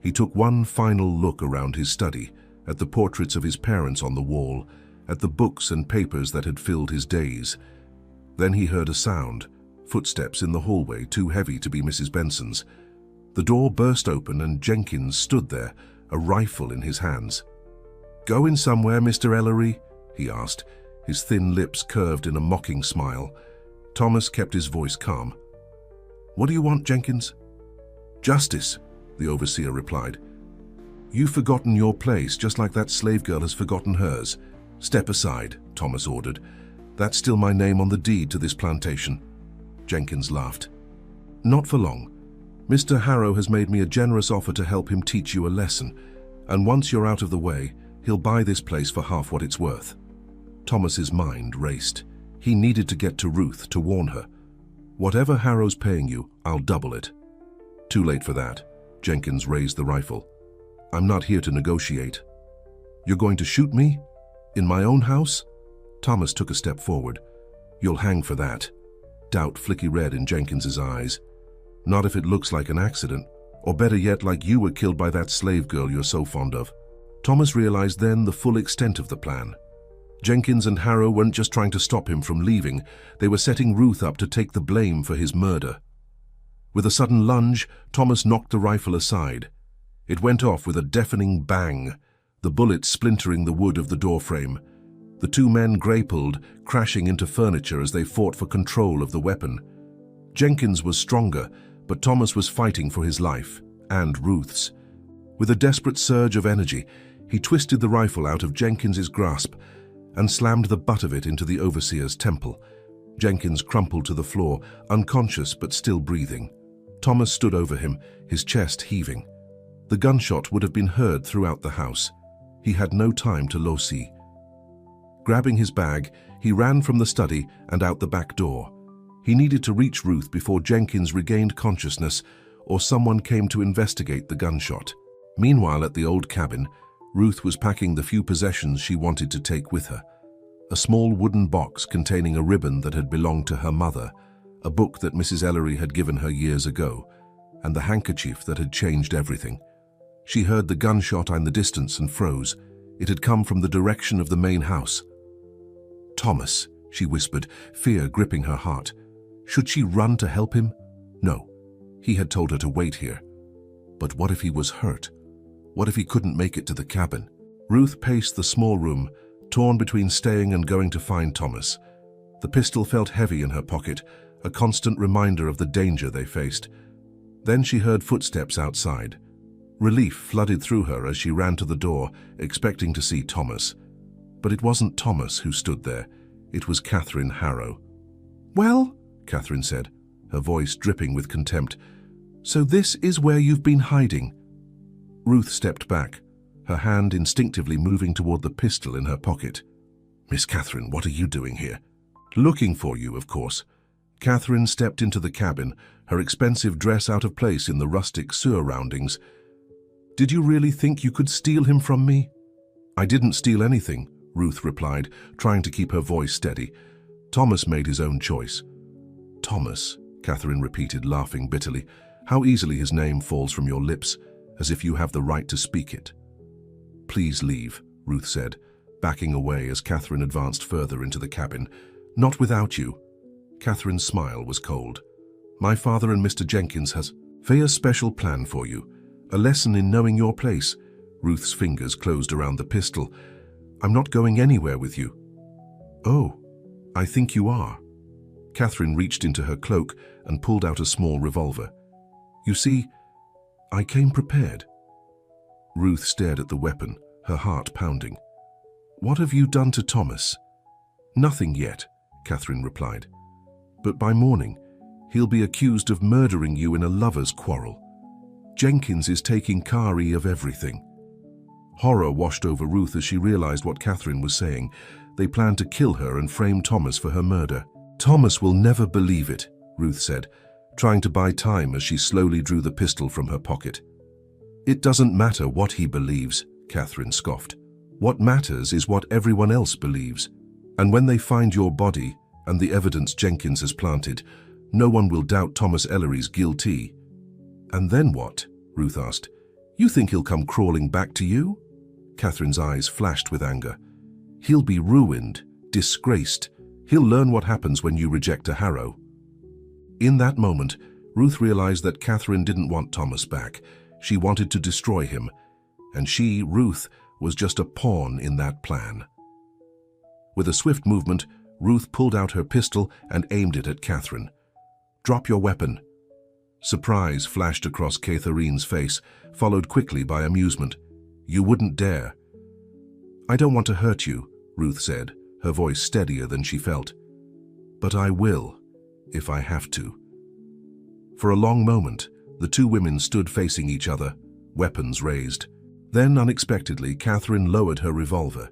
He took one final look around his study, at the portraits of his parents on the wall, at the books and papers that had filled his days. Then he heard a sound, footsteps in the hallway too heavy to be Mrs. Benson's. The door burst open and Jenkins stood there, a rifle in his hands. "Going somewhere, Mr. Ellery?" he asked, his thin lips curved in a mocking smile. Thomas kept his voice calm. "What do you want, Jenkins?" "Justice," the overseer replied. "You've forgotten your place, just like that slave girl has forgotten hers. Step aside," Thomas ordered. "That's still my name on the deed to this plantation." Jenkins laughed. "Not for long. Mr. Harrow has made me a generous offer to help him teach you a lesson, and once you're out of the way, he'll buy this place for half what it's worth." Thomas's mind raced. He needed to get to Ruth to warn her. "Whatever Harrow's paying you, I'll double it." Too late for that. Jenkins raised the rifle. "I'm not here to negotiate." "You're going to shoot me? In my own house?" Thomas took a step forward. "You'll hang for that." Doubt flicky red in Jenkins's eyes. "Not if it looks like an accident, or better yet, like you were killed by that slave girl you're so fond of." Thomas realized then the full extent of the plan. Jenkins and Harrow weren't just trying to stop him from leaving, they were setting Ruth up to take the blame for his murder. With a sudden lunge, Thomas knocked the rifle aside. It went off with a deafening bang, the bullet splintering the wood of the doorframe. The two men grappled, crashing into furniture as they fought for control of the weapon. Jenkins was stronger, but Thomas was fighting for his life, and Ruth's. With a desperate surge of energy, he twisted the rifle out of Jenkins's grasp and slammed the butt of it into the overseer's temple. Jenkins crumpled to the floor, unconscious but still breathing. Thomas stood over him, his chest heaving. The gunshot would have been heard throughout the house. He had no time to low-see. Grabbing his bag, he ran from the study and out the back door. He needed to reach Ruth before Jenkins regained consciousness or someone came to investigate the gunshot. Meanwhile, at the old cabin, Ruth was packing the few possessions she wanted to take with her. A small wooden box containing a ribbon that had belonged to her mother, a book that Mrs. Ellery had given her years ago, and the handkerchief that had changed everything. She heard the gunshot in the distance and froze. It had come from the direction of the main house. "Thomas," she whispered, fear gripping her heart. Should she run to help him? No. He had told her to wait here. But what if he was hurt? What if he couldn't make it to the cabin? Ruth paced the small room, torn between staying and going to find Thomas. The pistol felt heavy in her pocket, a constant reminder of the danger they faced. Then she heard footsteps outside. Relief flooded through her as she ran to the door, expecting to see Thomas. But it wasn't Thomas who stood there. It was Catherine Harrow. "Well," Catherine said, her voice dripping with contempt, "so this is where you've been hiding." Ruth stepped back, her hand instinctively moving toward the pistol in her pocket. "Miss Catherine, what are you doing here?" "Looking for you, of course." Catherine stepped into the cabin, her expensive dress out of place in the rustic surroundings. "Did you really think you could steal him from me?" "I didn't steal anything," Ruth replied, trying to keep her voice steady. Thomas made his own choice. Thomas, Catherine repeated, laughing bitterly. How easily his name falls from your lips, as if you have the right to speak it. Please leave, Ruth said, backing away as Catherine advanced further into the cabin. Not without you. Catherine's smile was cold. My father and Mr. Jenkins has a special plan for you, a lesson in knowing your place. Ruth's fingers closed around the pistol. I'm not going anywhere with you. Oh, I think you are. Catherine reached into her cloak and pulled out a small revolver. You see, I came prepared. Ruth stared at the weapon, her heart pounding. What have you done to Thomas? Nothing yet, Catherine replied. But by morning, he'll be accused of murdering you in a lover's quarrel. Jenkins is taking Kari of everything. Horror washed over Ruth as she realized what Catherine was saying. They planned to kill her and frame Thomas for her murder. Thomas will never believe it, Ruth said, trying to buy time as she slowly drew the pistol from her pocket. It doesn't matter what he believes, Catherine scoffed. What matters is what everyone else believes. And when they find your body and the evidence Jenkins has planted, no one will doubt Thomas Ellery's guilty. And then what? Ruth asked. You think he'll come crawling back to you? Catherine's eyes flashed with anger. He'll be ruined, disgraced. He'll learn what happens when you reject a Harrow. In that moment, Ruth realized that Catherine didn't want Thomas back. She wanted to destroy him. And she, Ruth, was just a pawn in that plan. With a swift movement, Ruth pulled out her pistol and aimed it at Catherine. Drop your weapon. Surprise flashed across Catherine's face, followed quickly by amusement. You wouldn't dare. I don't want to hurt you, Ruth said, her voice steadier than she felt. But I will, if I have to. For a long moment, the two women stood facing each other, weapons raised. Then, unexpectedly, Catherine lowered her revolver.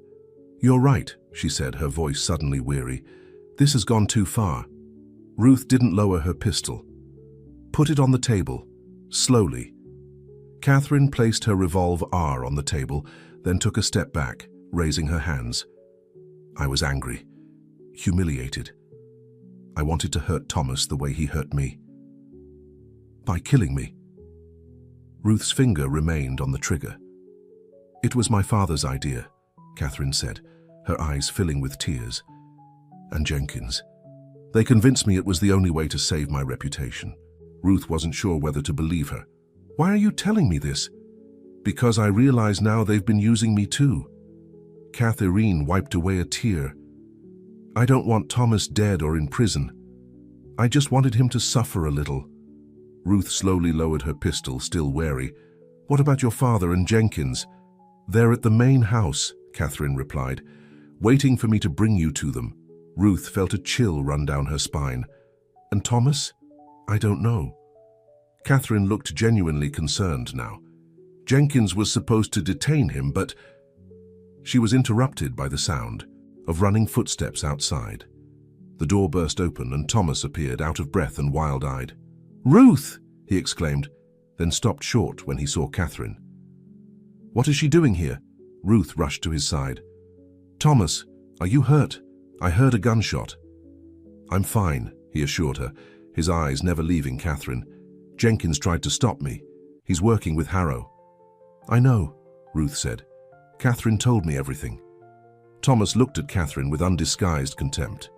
You're right, she said, her voice suddenly weary. This has gone too far. Ruth didn't lower her pistol. Put it on the table, slowly. Catherine placed her revolver on the table, then took a step back, raising her hands. I was angry, humiliated. I wanted to hurt Thomas the way he hurt me. By killing me. Ruth's finger remained on the trigger. It was my father's idea, Catherine said, her eyes filling with tears. And Jenkins. They convinced me it was the only way to save my reputation. Ruth wasn't sure whether to believe her. Why are you telling me this? Because I realize now they've been using me too. Catherine wiped away a tear. I don't want Thomas dead or in prison. I just wanted him to suffer a little. Ruth slowly lowered her pistol, still wary. What about your father and Jenkins? They're at the main house, Catherine replied, waiting for me to bring you to them. Ruth felt a chill run down her spine. And Thomas? I don't know. Catherine looked genuinely concerned now. Jenkins was supposed to detain him, but she was interrupted by the sound of running footsteps outside. The door burst open and Thomas appeared, out of breath and wild-eyed. Ruth! He exclaimed, then stopped short when he saw Catherine. What is she doing here? Ruth rushed to his side. Thomas, are you hurt? I heard a gunshot. I'm fine, he assured her, his eyes never leaving Catherine. Jenkins tried to stop me. He's working with Harrow. I know, Ruth said. Catherine told me everything. Thomas looked at Catherine with undisguised contempt.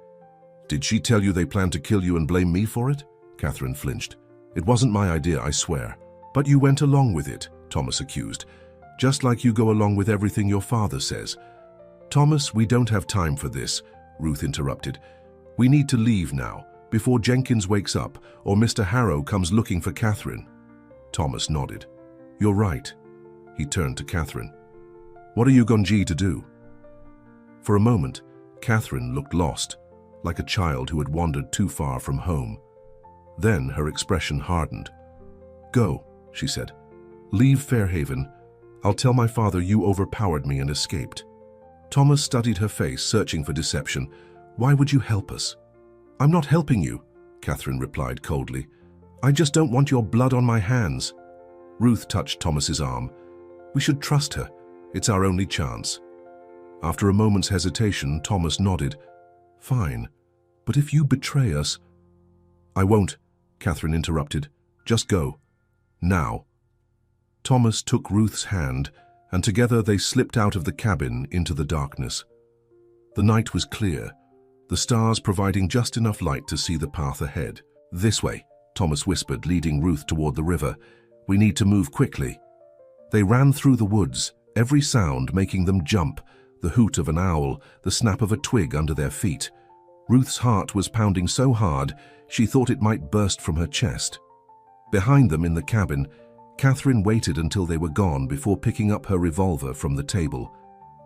Did she tell you they planned to kill you and blame me for it? Catherine flinched. It wasn't my idea, I swear. But you went along with it, Thomas accused. Just like you go along with everything your father says. Thomas, we don't have time for this, Ruth interrupted. We need to leave now, before Jenkins wakes up or Mr. Harrow comes looking for Catherine. Thomas nodded. You're right. He turned to Catherine. What are you going to do? For a moment, Catherine looked lost, like a child who had wandered too far from home. Then her expression hardened. Go, she said. Leave Fairhaven. I'll tell my father you overpowered me and escaped. Thomas studied her face, searching for deception. Why would you help us? I'm not helping you, Catherine replied coldly. I just don't want your blood on my hands. Ruth touched Thomas's arm. We should trust her. It's our only chance. After a moment's hesitation, Thomas nodded. Fine, but if you betray us— I won't, Catherine interrupted. Just go. Now. Thomas took Ruth's hand, and together they slipped out of the cabin into the darkness. The night was clear, the stars providing just enough light to see the path ahead. This way, Thomas whispered, leading Ruth toward the river. We need to move quickly. They ran through the woods, every sound making them jump, the hoot of an owl, the snap of a twig under their feet. Ruth's heart was pounding so hard she thought it might burst from her chest. Behind them in the cabin, Catherine waited until they were gone before picking up her revolver from the table.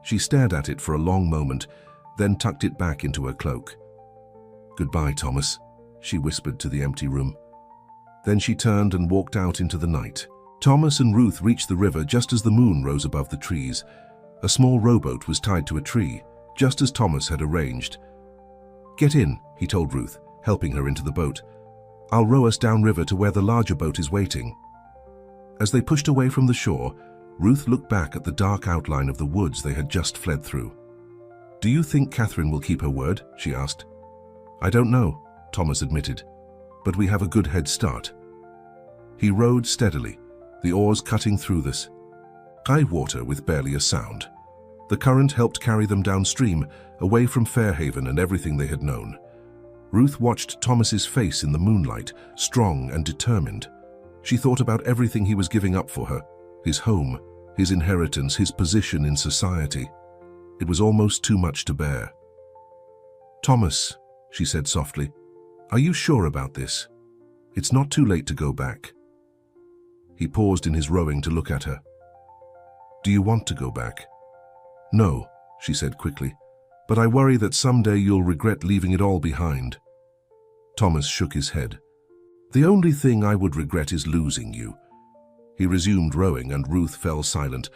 She stared at it for a long moment, then tucked it back into her cloak. Goodbye, Thomas, she whispered to the empty room. Then she turned and walked out into the night. Thomas and Ruth reached the river just as the moon rose above the trees. A small rowboat was tied to a tree, just as Thomas had arranged. Get in, he told Ruth, helping her into the boat. I'll row us downriver to where the larger boat is waiting. As they pushed away from the shore, Ruth looked back at the dark outline of the woods they had just fled through. Do you think Catherine will keep her word? She asked. I don't know, Thomas admitted, but we have a good head start. He rowed steadily, the oars cutting through this high water with barely a sound. The current helped carry them downstream, away from Fairhaven and everything they had known. Ruth watched Thomas's face in the moonlight, strong and determined. She thought about everything he was giving up for her, his home, his inheritance, his position in society. It was almost too much to bear. Thomas, she said softly, are you sure about this? It's not too late to go back. He paused in his rowing to look at her. Do you want to go back? No, she said quickly, but I worry that someday you'll regret leaving it all behind. Thomas shook his head. The only thing I would regret is losing you. He resumed rowing, and Ruth fell silent,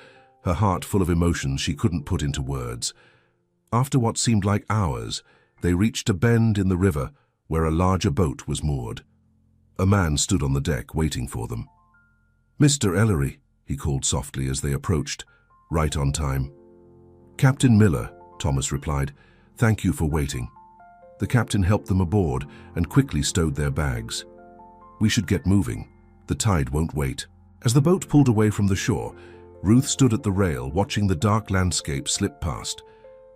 her heart full of emotions she couldn't put into words. After what seemed like hours, they reached a bend in the river where a larger boat was moored. A man stood on the deck waiting for them. Mr. Ellery, he called softly as they approached, right on time. Captain Miller, Thomas replied. Thank you for waiting. The captain helped them aboard and quickly stowed their bags. We should get moving. The tide won't wait. As the boat pulled away from the shore, Ruth stood at the rail watching the dark landscape slip past.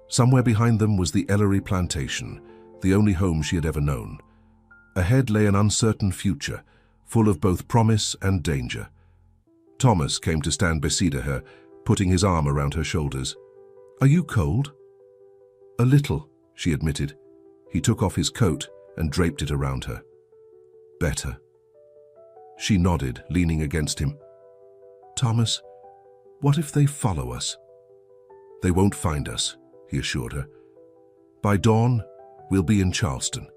Somewhere behind them was the Ellery plantation, the only home she had ever known. Ahead lay an uncertain future, full of both promise and danger. Thomas came to stand beside her, putting his arm around her shoulders. Are you cold? A little, she admitted. He took off his coat and draped it around her. Better. She nodded, leaning against him. Thomas, what if they follow us? They won't find us, he assured her. By dawn, we'll be in Charleston.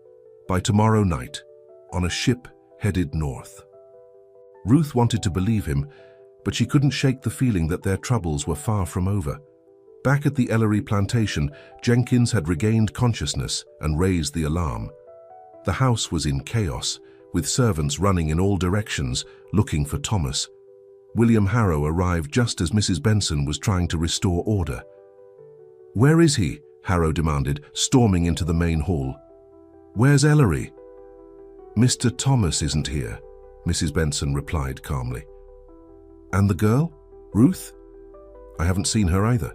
By tomorrow night, on a ship headed north. Ruth wanted to believe him, but she couldn't shake the feeling that their troubles were far from over. Back at the Ellery plantation, Jenkins had regained consciousness and raised the alarm. The house was in chaos, with servants running in all directions, looking for Thomas. William Harrow arrived just as Mrs. Benson was trying to restore order. Where is he? Harrow demanded, storming into the main hall. Where's Ellery? Mr. Thomas isn't here, Mrs. Benson replied calmly. And the girl? Ruth? I haven't seen her either.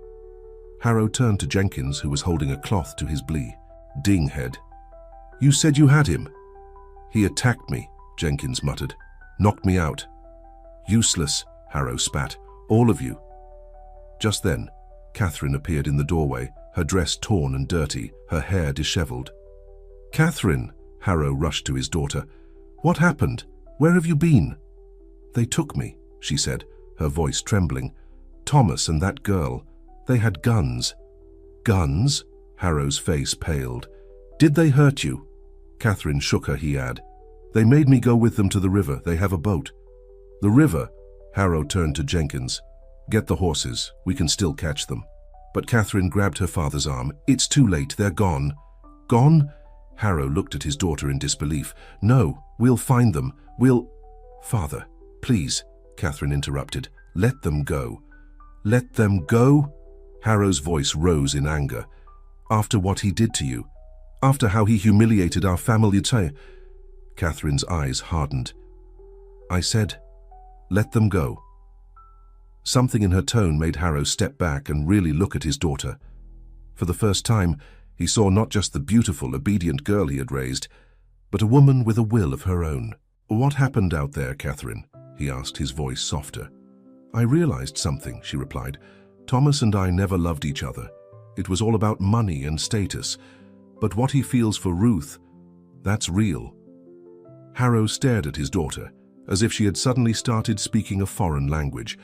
Harrow turned to Jenkins, who was holding a cloth to his blee. Dinghead. You said you had him. He attacked me, Jenkins muttered. Knocked me out. Useless, Harrow spat. All of you. Just then, Catherine appeared in the doorway, her dress torn and dirty, her hair disheveled. Catherine, Harrow rushed to his daughter. What happened? Where have you been? They took me, she said, her voice trembling. Thomas and that girl. They had guns. Guns? Harrow's face paled. Did they hurt you? Catherine shook her head. They made me go with them to the river. They have a boat. The river? Harrow turned to Jenkins. Get the horses. We can still catch them. But Catherine grabbed her father's arm. It's too late. They're gone. Gone? Harrow looked at his daughter in disbelief. No, we'll find them. We'll— Father, please, Catherine interrupted. Let them go. Let them go? Harrow's voice rose in anger. "After what he did to you? After how he humiliated our family too?" Catherine's eyes hardened. "I said, let them go." Something in her tone made Harrow step back and really look at his daughter. For the first time, he saw not just the beautiful, obedient girl he had raised, but a woman with a will of her own. "What happened out there, Catherine?" he asked, his voice softer. "I realized something," she replied. "Thomas and I never loved each other. It was all about money and status. But what he feels for Ruth, that's real." Harrow stared at his daughter, as if she had suddenly started speaking a foreign language.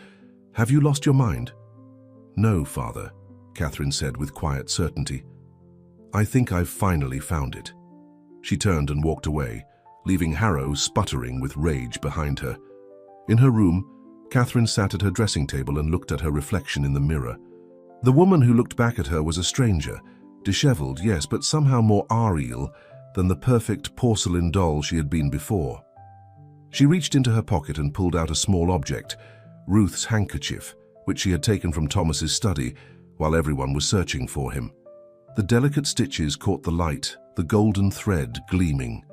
"Have you lost your mind?" "No, Father," Catherine said with quiet certainty. "I think I've finally found it." She turned and walked away, leaving Harrow sputtering with rage behind her. In her room, Catherine sat at her dressing table and looked at her reflection in the mirror. The woman who looked back at her was a stranger, disheveled, yes, but somehow more Ariel than the perfect porcelain doll she had been before. She reached into her pocket and pulled out a small object, Ruth's handkerchief, which she had taken from Thomas's study while everyone was searching for him. The delicate stitches caught the light, the golden thread gleaming.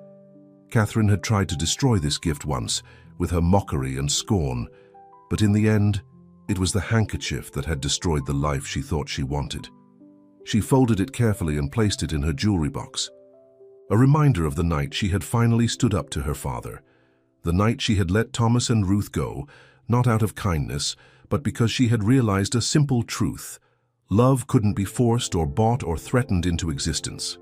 Catherine had tried to destroy this gift once, with her mockery and scorn, but in the end, it was the handkerchief that had destroyed the life she thought she wanted. She folded it carefully and placed it in her jewelry box. A reminder of the night she had finally stood up to her father. The night she had let Thomas and Ruth go, not out of kindness, but because she had realized a simple truth. Love couldn't be forced or bought or threatened into existence.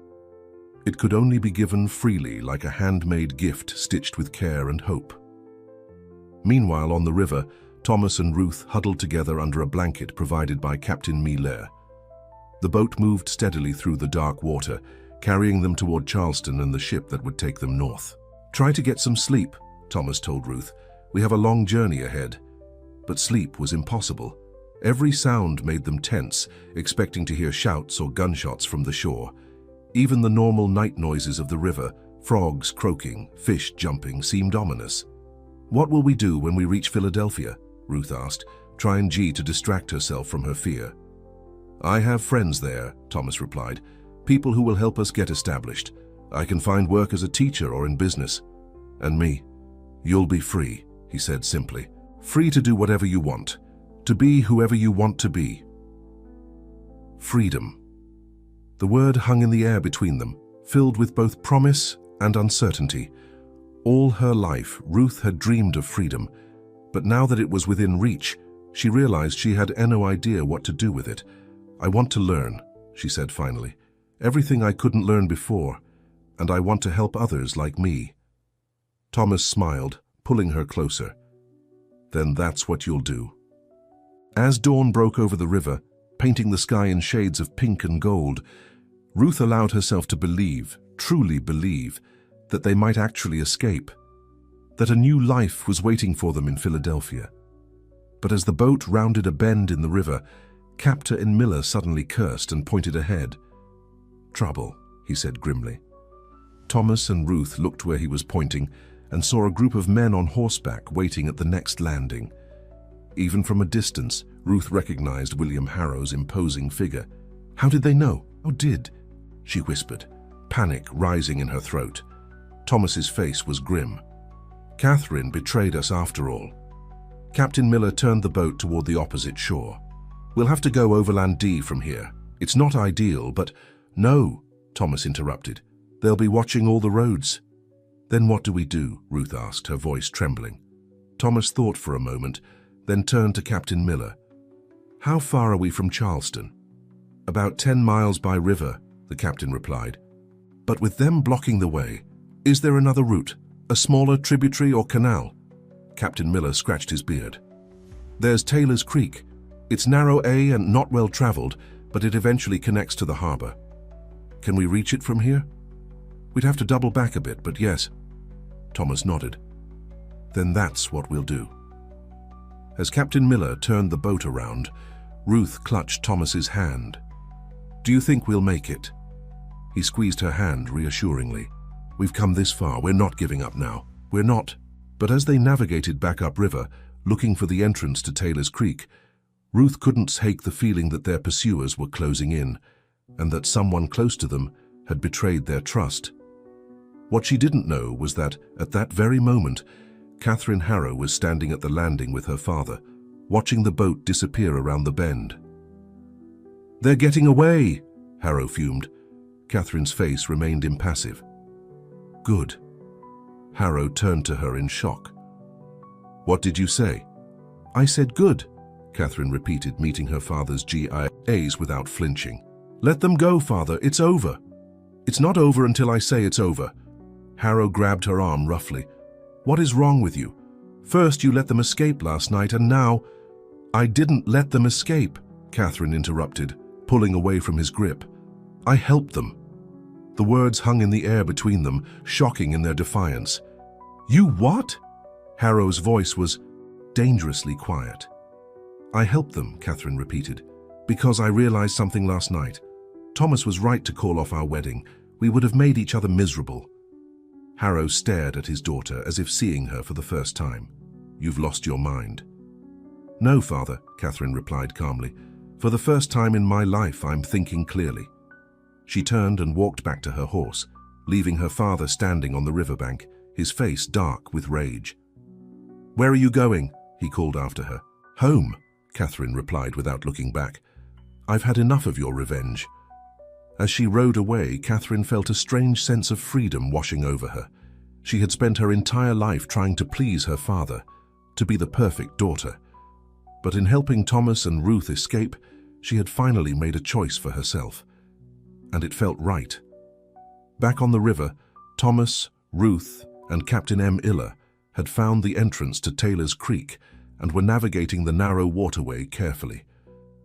It could only be given freely, like a handmade gift stitched with care and hope. Meanwhile, on the river, Thomas and Ruth huddled together under a blanket provided by Captain Miller. The boat moved steadily through the dark water, carrying them toward Charleston and the ship that would take them north. "Try to get some sleep," Thomas told Ruth. "We have a long journey ahead." But sleep was impossible. Every sound made them tense, expecting to hear shouts or gunshots from the shore. Even the normal night noises of the river, frogs croaking, fish jumping, seemed ominous. "What will we do when we reach Philadelphia?" Ruth asked, trying to distract herself from her fear. "I have friends there," Thomas replied. "People who will help us get established. I can find work as a teacher or in business. And me, you'll be free," he said simply. "Free to do whatever you want, to be whoever you want to be." Freedom. The word hung in the air between them, filled with both promise and uncertainty. All her life, Ruth had dreamed of freedom, but now that it was within reach, she realized she had no idea what to do with it. "I want to learn," she said finally. "Everything I couldn't learn before, and I want to help others like me." Thomas smiled, pulling her closer. "Then that's what you'll do." As dawn broke over the river, painting the sky in shades of pink and gold, Ruth allowed herself to believe, truly believe, that they might actually escape, that a new life was waiting for them in Philadelphia. But as the boat rounded a bend in the river, Captain Miller suddenly cursed and pointed ahead. "Trouble," he said grimly. Thomas and Ruth looked where he was pointing and saw a group of men on horseback waiting at the next landing. Even from a distance, Ruth recognized William Harrow's imposing figure. "How did they know? How did?" she whispered, panic rising in her throat. Thomas's face was grim. "Catherine betrayed us after all." Captain Miller turned the boat toward the opposite shore. "We'll have to go overland D from here. It's not ideal, but—" "No," Thomas interrupted. "They'll be watching all the roads." "Then what do we do?" Ruth asked, her voice trembling. Thomas thought for a moment, then turned to Captain Miller. "How far are we from Charleston?" "About 10 miles by river," the captain replied. "But with them blocking the way, is there another route, a smaller tributary or canal?" Captain Miller scratched his beard. "There's Taylor's Creek. It's narrow and not well traveled, but it eventually connects to the harbor. Can we reach it from here?" "We'd have to double back a bit, but yes." Thomas nodded. "Then that's what we'll do." As Captain Miller turned the boat around, Ruth clutched Thomas's hand. "Do you think we'll make it?" He squeezed her hand reassuringly. "We've come this far. We're not giving up now. We're not." But as they navigated back upriver, looking for the entrance to Taylor's Creek, Ruth couldn't shake the feeling that their pursuers were closing in, and that someone close to them had betrayed their trust. What she didn't know was that, at that very moment, Catherine Harrow was standing at the landing with her father, watching the boat disappear around the bend. "They're getting away," Harrow fumed. Catherine's face remained impassive. "Good." Harrow turned to her in shock. "What did you say?" "I said good," Catherine repeated, meeting her father's GIAs without flinching. "Let them go, father. It's over." "It's not over until I say it's over." Harrow grabbed her arm roughly. "What is wrong with you? First you let them escape last night, and now—" "I didn't let them escape," Catherine interrupted, pulling away from his grip. "I helped them." The words hung in the air between them, shocking in their defiance. "You what?" Harrow's voice was dangerously quiet. "I helped them," Catherine repeated, "because I realized something last night. Thomas was right to call off our wedding. We would have made each other miserable." Harrow stared at his daughter as if seeing her for the first time. "You've lost your mind." "No, father," Catherine replied calmly. "For the first time in my life, I'm thinking clearly." She turned and walked back to her horse, leaving her father standing on the riverbank, his face dark with rage. "Where are you going?" he called after her. "Home," Catherine replied without looking back. "I've had enough of your revenge." As she rode away, Catherine felt a strange sense of freedom washing over her. She had spent her entire life trying to please her father, to be the perfect daughter. But in helping Thomas and Ruth escape, she had finally made a choice for herself. And it felt right. Back on the river, Thomas, Ruth, and Captain M. Iller had found the entrance to Taylor's Creek and were navigating the narrow waterway carefully.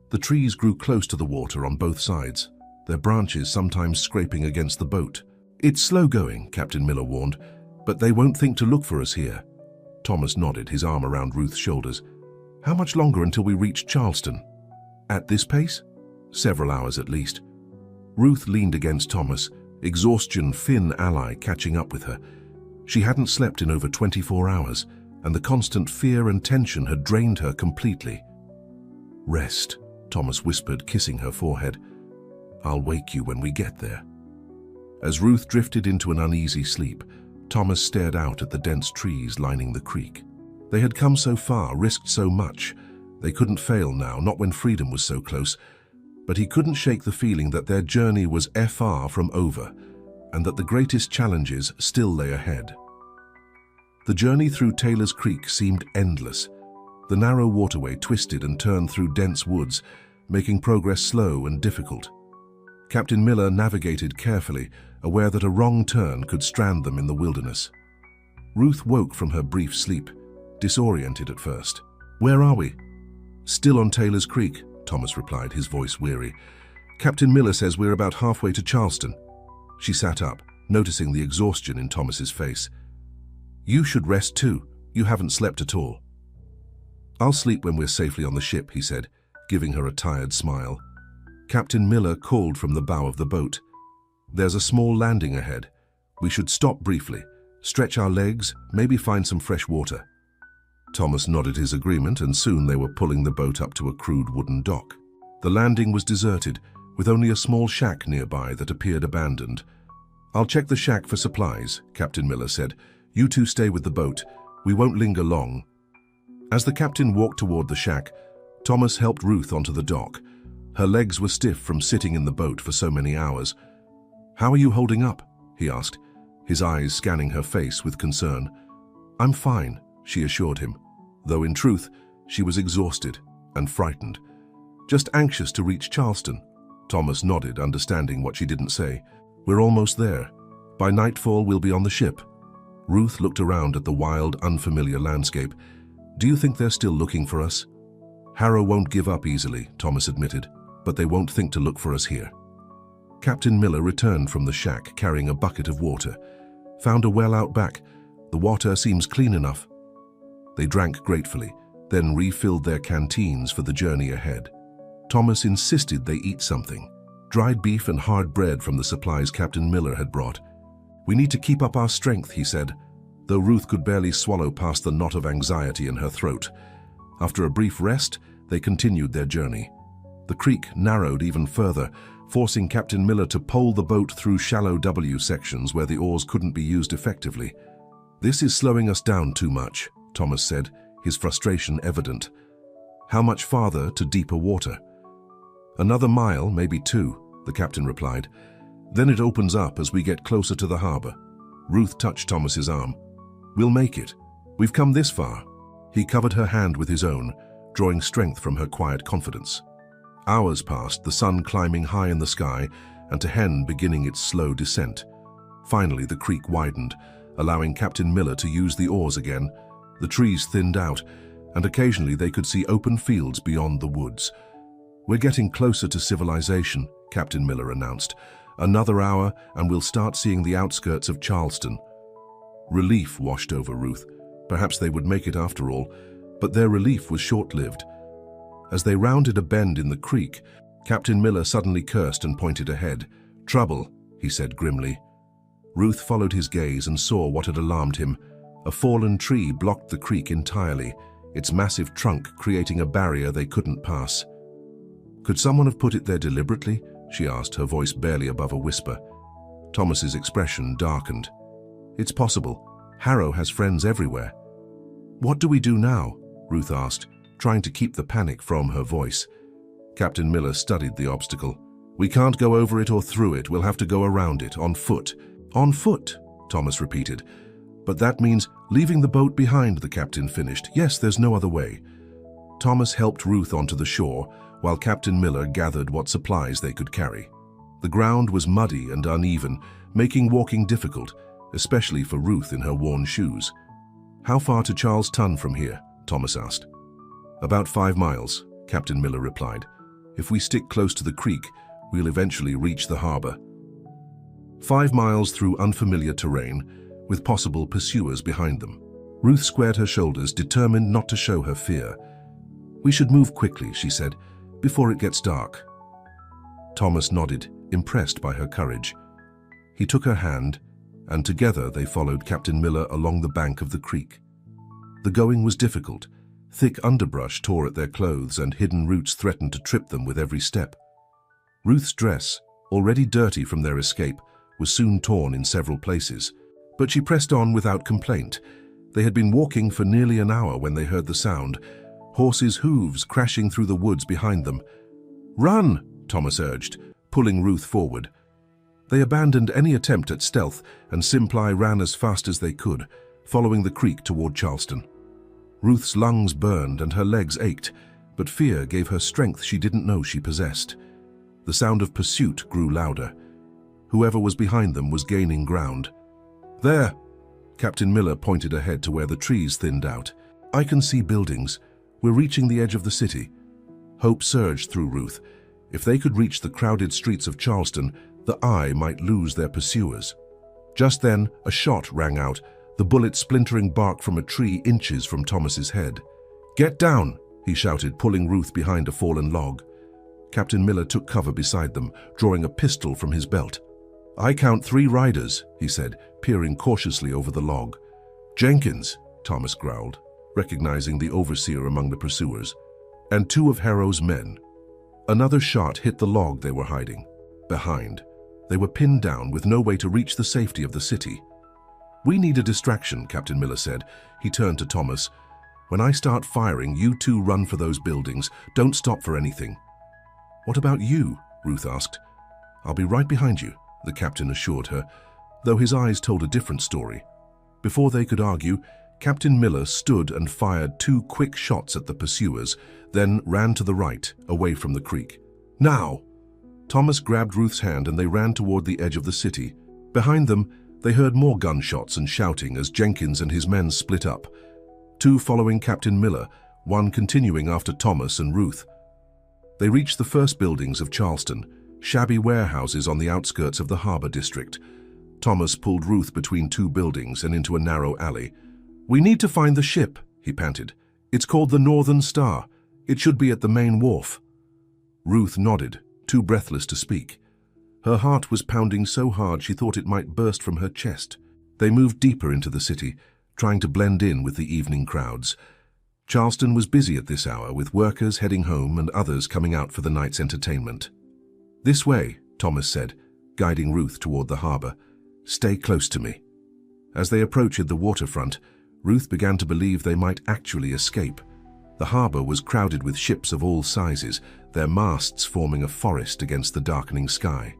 The trees grew close to the water on both sides, their branches sometimes scraping against the boat. "It's slow going," Captain Miller warned, "but they won't think to look for us here." Thomas nodded, his arm around Ruth's shoulders. "How much longer until we reach Charleston?" "At this pace? Several hours at least." Ruth leaned against Thomas, exhaustion thin ally catching up with her. She hadn't slept in over 24 hours, and the constant fear and tension had drained her completely. "Rest," Thomas whispered, kissing her forehead. "I'll wake you when we get there." As Ruth drifted into an uneasy sleep, Thomas stared out at the dense trees lining the creek. They had come so far, risked so much. They couldn't fail now, not when freedom was so close. But he couldn't shake the feeling that their journey was far from over, and that the greatest challenges still lay ahead. The journey through Taylor's Creek seemed endless. The narrow waterway twisted and turned through dense woods, making progress slow and difficult. Captain Miller navigated carefully, aware that a wrong turn could strand them in the wilderness. Ruth woke from her brief sleep, disoriented at first. "Where are we?" "Still on Taylor's Creek," Thomas replied, his voice weary. "Captain Miller says we're about halfway to Charleston." She sat up, noticing the exhaustion in Thomas's face. "You should rest too. You haven't slept at all." "I'll sleep when we're safely on the ship," he said, giving her a tired smile. Captain Miller called from the bow of the boat. "There's a small landing ahead. We should stop briefly, stretch our legs, maybe find some fresh water." Thomas nodded his agreement, and soon they were pulling the boat up to a crude wooden dock. The landing was deserted, with only a small shack nearby that appeared abandoned. "I'll check the shack for supplies," Captain Miller said. "You two stay with the boat. We won't linger long." As the captain walked toward the shack, Thomas helped Ruth onto the dock. Her legs were stiff from sitting in the boat for so many hours. "How are you holding up?" he asked, his eyes scanning her face with concern. "I'm fine," she assured him, though in truth, she was exhausted and frightened. "Just anxious to reach Charleston." Thomas nodded, understanding what she didn't say. "We're almost there. By nightfall, we'll be on the ship." Ruth looked around at the wild, unfamiliar landscape. "Do you think they're still looking for us?" "Harrow won't give up easily," Thomas admitted, "but they won't think to look for us here." Captain Miller returned from the shack carrying a bucket of water. "Found a well out back. The water seems clean enough." They drank gratefully, then refilled their canteens for the journey ahead. Thomas insisted they eat something, dried beef and hard bread from the supplies Captain Miller had brought. "We need to keep up our strength," he said, though Ruth could barely swallow past the knot of anxiety in her throat. After a brief rest, They continued their journey. The creek narrowed even further, forcing Captain Miller to pole the boat through shallow W sections where the oars couldn't be used effectively. "This is slowing us down too much," Thomas said, his frustration evident. "How much farther to deeper water?" "Another mile, maybe 2, the captain replied. "Then it opens up as we get closer to the harbor." Ruth touched Thomas's arm. "We'll make it. We've come this far." He covered her hand with his own, drawing strength from her quiet confidence. Hours passed, the sun climbing high in the sky and Tehen beginning its slow descent. Finally, the creek widened, allowing Captain Miller to use the oars again. The trees thinned out, and occasionally they could see open fields beyond the woods. "We're getting closer to civilization," Captain Miller announced. "Another hour and we'll start seeing the outskirts of Charleston." Relief washed over Ruth. Perhaps they would make it after all, but their relief was short-lived. As they rounded a bend in the creek, Captain Miller suddenly cursed and pointed ahead. "Trouble," he said grimly. Ruth followed his gaze and saw what had alarmed him. A fallen tree blocked the creek entirely, its massive trunk creating a barrier they couldn't pass. "Could someone have put it there deliberately?" she asked, her voice barely above a whisper. Thomas's expression darkened. "It's possible. Harrow has friends everywhere." "What do we do now?" Ruth asked, trying to keep the panic from her voice. Captain Miller studied the obstacle. "We can't go over it or through it. We'll have to go around it, on foot." "On foot?" Thomas repeated. "But that means leaving the boat behind," the captain finished. "Yes, there's no other way." Thomas helped Ruth onto the shore, while Captain Miller gathered what supplies they could carry. The ground was muddy and uneven, making walking difficult, especially for Ruth in her worn shoes. "How far to Charlestown from here?" Thomas asked. "About 5 miles, Captain Miller replied. "If we stick close to the creek, we'll eventually reach the harbor." 5 miles through unfamiliar terrain, with possible pursuers behind them. Ruth squared her shoulders, determined not to show her fear. "We should move quickly," she said, "before it gets dark." Thomas nodded, impressed by her courage. He took her hand, and together they followed Captain Miller along the bank of the creek. The going was difficult. Thick underbrush tore at their clothes and hidden roots threatened to trip them with every step. Ruth's dress, already dirty from their escape, was soon torn in several places, but she pressed on without complaint. They had been walking for nearly an hour when they heard the sound, horses' hooves crashing through the woods behind them. "Run!" Thomas urged, pulling Ruth forward. They abandoned any attempt at stealth, and Simply ran as fast as they could, following the creek toward Charleston. Ruth's lungs burned and her legs ached, but fear gave her strength she didn't know she possessed. The sound of pursuit grew louder. Whoever was behind them was gaining ground. "There!" Captain Miller pointed ahead to where the trees thinned out. "I can see buildings. We're reaching the edge of the city." Hope surged through Ruth. If they could reach the crowded streets of Charleston, the Eye might lose their pursuers. Just then, a shot rang out, the bullet splintering bark from a tree inches from Thomas's head. "Get down!" he shouted, pulling Ruth behind a fallen log. Captain Miller took cover beside them, drawing a pistol from his belt. "I count 3 riders," he said, peering cautiously over the log. "Jenkins," Thomas growled, recognizing the overseer among the pursuers, "and 2 of Harrow's men." Another shot hit the log they were hiding behind. They were pinned down with no way to reach the safety of the city. "We need a distraction," Captain Miller said. He turned to Thomas. "When I start firing, you 2 run for those buildings. Don't stop for anything." "What about you?" Ruth asked. "I'll be right behind you," the captain assured her, though his eyes told a different story. Before they could argue, Captain Miller stood and fired 2 quick shots at the pursuers, then ran to the right, away from the creek. "Now!" Thomas grabbed Ruth's hand and they ran toward the edge of the city. Behind them, they heard more gunshots and shouting as Jenkins and his men split up. 2 following Captain Miller, 1 continuing after Thomas and Ruth. They reached the first buildings of Charleston, shabby warehouses on the outskirts of the harbor district. Thomas pulled Ruth between 2 buildings and into a narrow alley. "We need to find the ship," he panted. "It's called the Northern Star. It should be at the main wharf." Ruth nodded, too breathless to speak. Her heart was pounding so hard she thought it might burst from her chest. They moved deeper into the city, trying to blend in with the evening crowds. Charleston was busy at this hour, with workers heading home and others coming out for the night's entertainment. "This way," Thomas said, guiding Ruth toward the harbor. "Stay close to me." As they approached the waterfront, Ruth began to believe they might actually escape. The harbor was crowded with ships of all sizes, their masts forming a forest against the darkening sky.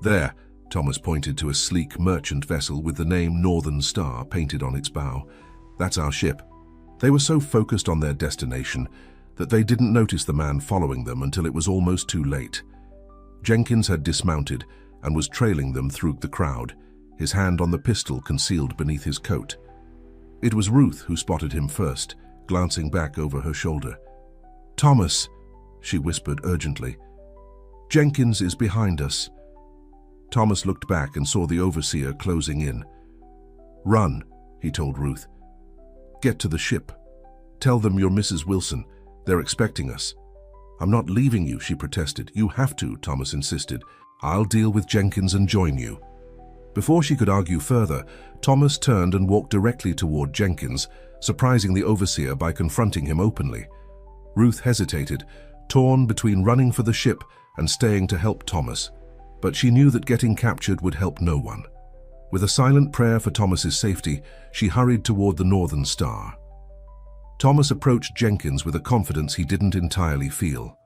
"There," Thomas pointed to a sleek merchant vessel with the name Northern Star painted on its bow. "That's our ship." They were so focused on their destination that they didn't notice the man following them until it was almost too late. Jenkins had dismounted and was trailing them through the crowd, his hand on the pistol concealed beneath his coat. It was Ruth who spotted him first, glancing back over her shoulder. "Thomas," she whispered urgently. "Jenkins is behind us." Thomas looked back and saw the overseer closing in. "Run," he told Ruth. "Get to the ship. Tell them you're Mrs. Wilson. They're expecting us." "I'm not leaving you," she protested. "You have to," Thomas insisted. "I'll deal with Jenkins and join you." Before she could argue further, Thomas turned and walked directly toward Jenkins, surprising the overseer by confronting him openly. Ruth hesitated, torn between running for the ship and staying to help Thomas, but she knew that getting captured would help no one. With a silent prayer for Thomas's safety, she hurried toward the Northern Star. Thomas approached Jenkins with a confidence he didn't entirely feel.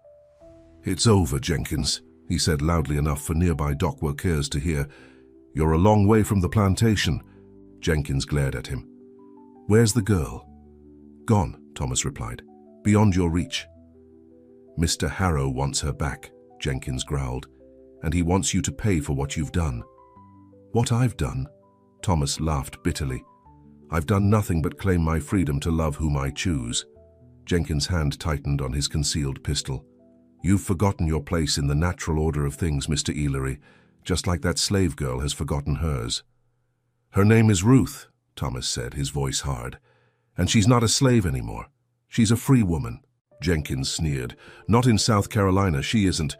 "It's over, Jenkins," he said loudly enough for nearby dock workers to hear. "You're a long way from the plantation." Jenkins glared at him. "Where's the girl?" "Gone," Thomas replied. "Beyond your reach." "Mr. Harrow wants her back," Jenkins growled, "and he wants you to pay for what you've done." "What I've done?" Thomas laughed bitterly. "I've done nothing but claim my freedom to love whom I choose." Jenkins' hand tightened on his concealed pistol. "You've forgotten your place in the natural order of things, Mr. Ellery, just like that slave girl has forgotten hers." "Her name is Ruth," Thomas said, his voice hard. "And she's not a slave anymore. She's a free woman." Jenkins sneered. "Not in South Carolina, she isn't."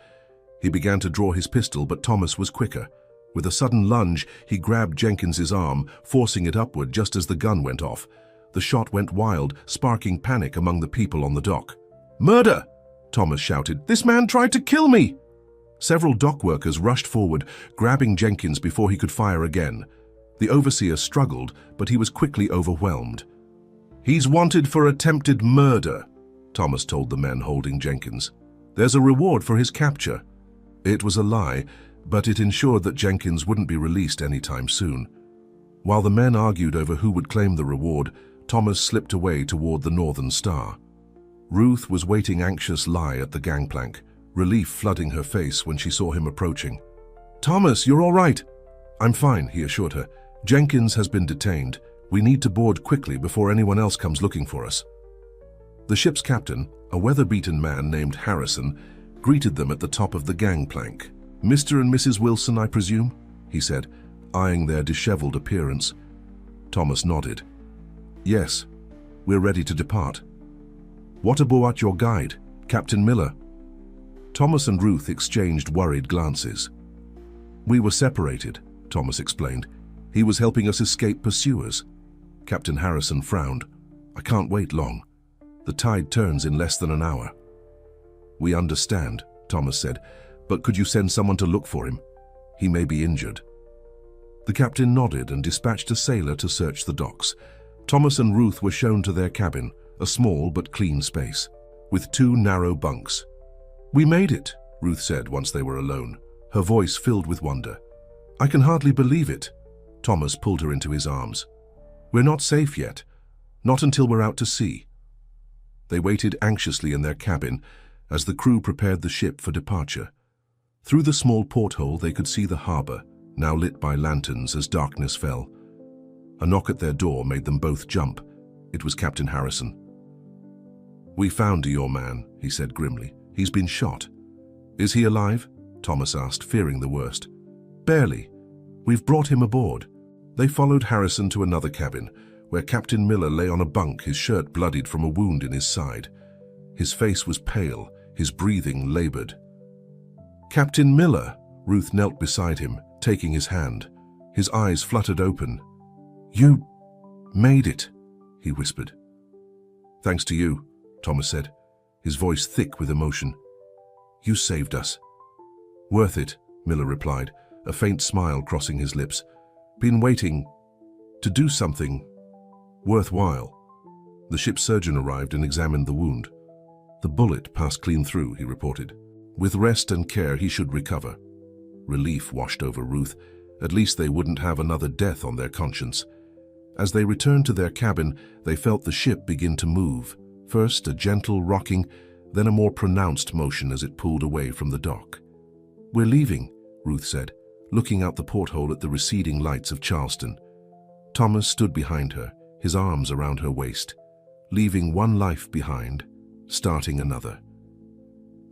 He began to draw his pistol, but Thomas was quicker. With a sudden lunge, he grabbed Jenkins's arm, forcing it upward just as the gun went off. The shot went wild, sparking panic among the people on the dock. "Murder!" Thomas shouted. "This man tried to kill me!" Several dock workers rushed forward, grabbing Jenkins before he could fire again. The overseer struggled, but he was quickly overwhelmed. "He's wanted for attempted murder," Thomas told the men holding Jenkins. "There's a reward for his capture." It was a lie, but it ensured that Jenkins wouldn't be released anytime soon. While the men argued over who would claim the reward, Thomas slipped away toward the Northern Star. Ruth was waiting anxious lie at the gangplank, relief flooding her face when she saw him approaching. "Thomas, you're all right." "I'm fine," he assured her. "Jenkins has been detained. We need to board quickly before anyone else comes looking for us." The ship's captain, a weather-beaten man named Harrison, greeted them at the top of the gangplank. "Mr. and Mrs. Wilson, I presume?" he said, eyeing their disheveled appearance. Thomas nodded. "Yes, we're ready to depart." "What about your guide, Captain Miller?" Thomas and Ruth exchanged worried glances. "We were separated," Thomas explained. "He was helping us escape pursuers." Captain Harrison frowned. "I can't wait long. The tide turns in less than an hour." "We understand," Thomas said, "but could you send someone to look for him? He may be injured." The captain nodded and dispatched a sailor to search the docks. Thomas and Ruth were shown to their cabin, a small but clean space, with 2 narrow bunks. "We made it," Ruth said once they were alone, her voice filled with wonder. "I can hardly believe it." Thomas pulled her into his arms. "We're not safe yet. Not until we're out to sea." They waited anxiously in their cabin as the crew prepared the ship for departure. Through the small porthole they could see the harbor, now lit by lanterns as darkness fell. A knock at their door made them both jump. It was Captain Harrison. "We found your man," he said grimly. "He's been shot." "Is he alive?" Thomas asked, fearing the worst. "Barely. We've brought him aboard." They followed Harrison to another cabin, where Captain Miller lay on a bunk, his shirt bloodied from a wound in his side. His face was pale, his breathing labored. "Captain Miller!" Ruth knelt beside him, taking his hand. His eyes fluttered open. "You made it," he whispered. Thanks to you, Thomas said, his voice thick with emotion. You saved us. Worth it, Miller replied, a faint smile crossing his lips. Been waiting to do something worthwhile. The ship's surgeon arrived and examined the wound. The bullet passed clean through, he reported. With rest and care, he should recover. Relief washed over Ruth. At least they wouldn't have another death on their conscience. As they returned to their cabin, they felt the ship begin to move. First a gentle rocking, then a more pronounced motion as it pulled away from the dock. We're leaving, Ruth said, looking out the porthole at the receding lights of Charleston. Thomas stood behind her, his arms around her waist. Leaving one life behind, starting another.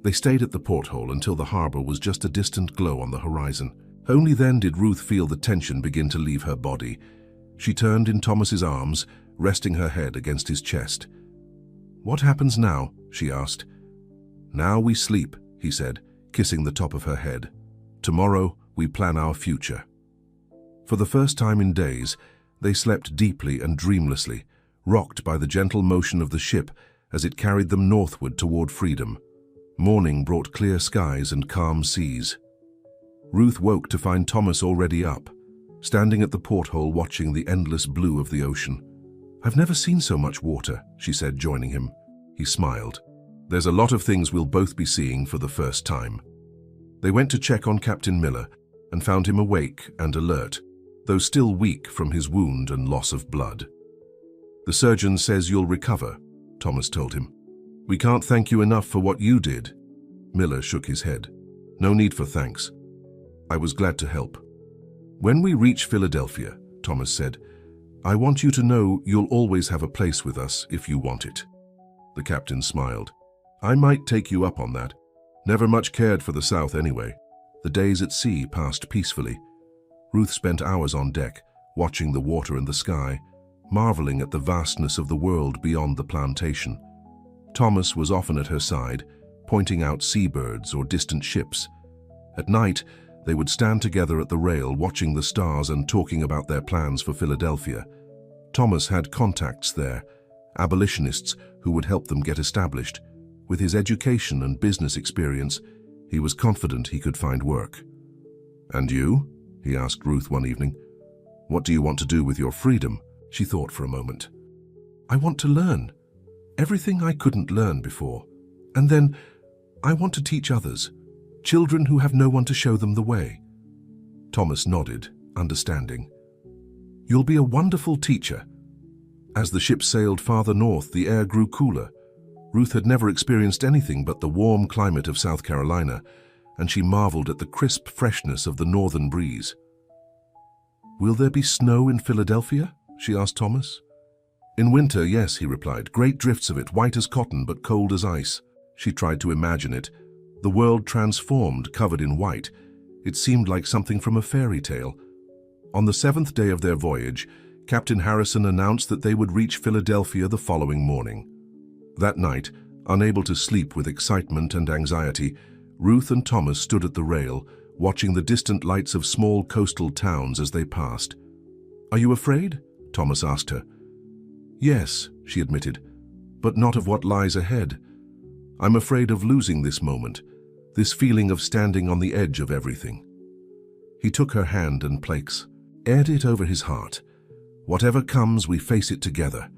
They stayed at the porthole until the harbor was just a distant glow on the horizon. Only then did Ruth feel the tension begin to leave her body. She turned in Thomas's arms, resting her head against his chest. What happens now? She asked. Now we sleep, he said, kissing the top of her head. Tomorrow we plan our future. For the first time in days, they slept deeply and dreamlessly, rocked by the gentle motion of the ship as it carried them northward toward freedom. Morning brought clear skies and calm seas. Ruth woke to find Thomas already up, standing at the porthole watching the endless blue of the ocean. I've never seen so much water, she said, joining him. He smiled. There's a lot of things we'll both be seeing for the first time. They went to check on Captain Miller and found him awake and alert, though still weak from his wound and loss of blood. The surgeon says you'll recover, Thomas told him. We can't thank you enough for what you did. Miller shook his head. No need for thanks. I was glad to help. When we reach Philadelphia, Thomas said, I want you to know you'll always have a place with us if you want it. The captain smiled. I might take you up on that. Never much cared for the South anyway. The days at sea passed peacefully. Ruth spent hours on deck, watching the water and the sky, marveling at the vastness of the world beyond the plantation. Thomas was often at her side, pointing out seabirds or distant ships. At night, they would stand together at the rail watching the stars and talking about their plans for Philadelphia. Thomas had contacts there, abolitionists who would help them get established. With his education and business experience, he was confident he could find work. And you? He asked Ruth one evening. What do you want to do with your freedom? She thought for a moment. I want to learn. Everything I couldn't learn before. And then I want to teach others. Children who have no one to show them the way. Thomas nodded, understanding. You'll be a wonderful teacher. As the ship sailed farther north, the air grew cooler. Ruth had never experienced anything but the warm climate of South Carolina, and she marveled at the crisp freshness of the northern breeze. Will there be snow in Philadelphia? She asked Thomas. In winter, yes, he replied. Great drifts of it, white as cotton but cold as ice. She tried to imagine it. The world transformed, covered in white. It seemed like something from a fairy tale. On the 7th day of their voyage, Captain Harrison announced that they would reach Philadelphia the following morning. That night, unable to sleep with excitement and anxiety, Ruth and Thomas stood at the rail, watching the distant lights of small coastal towns as they passed. Are you afraid? Thomas asked her. Yes, she admitted, but not of what lies ahead. I'm afraid of losing this moment, this feeling of standing on the edge of everything. He took her hand and place, aired it over his heart. Whatever comes, we face it together.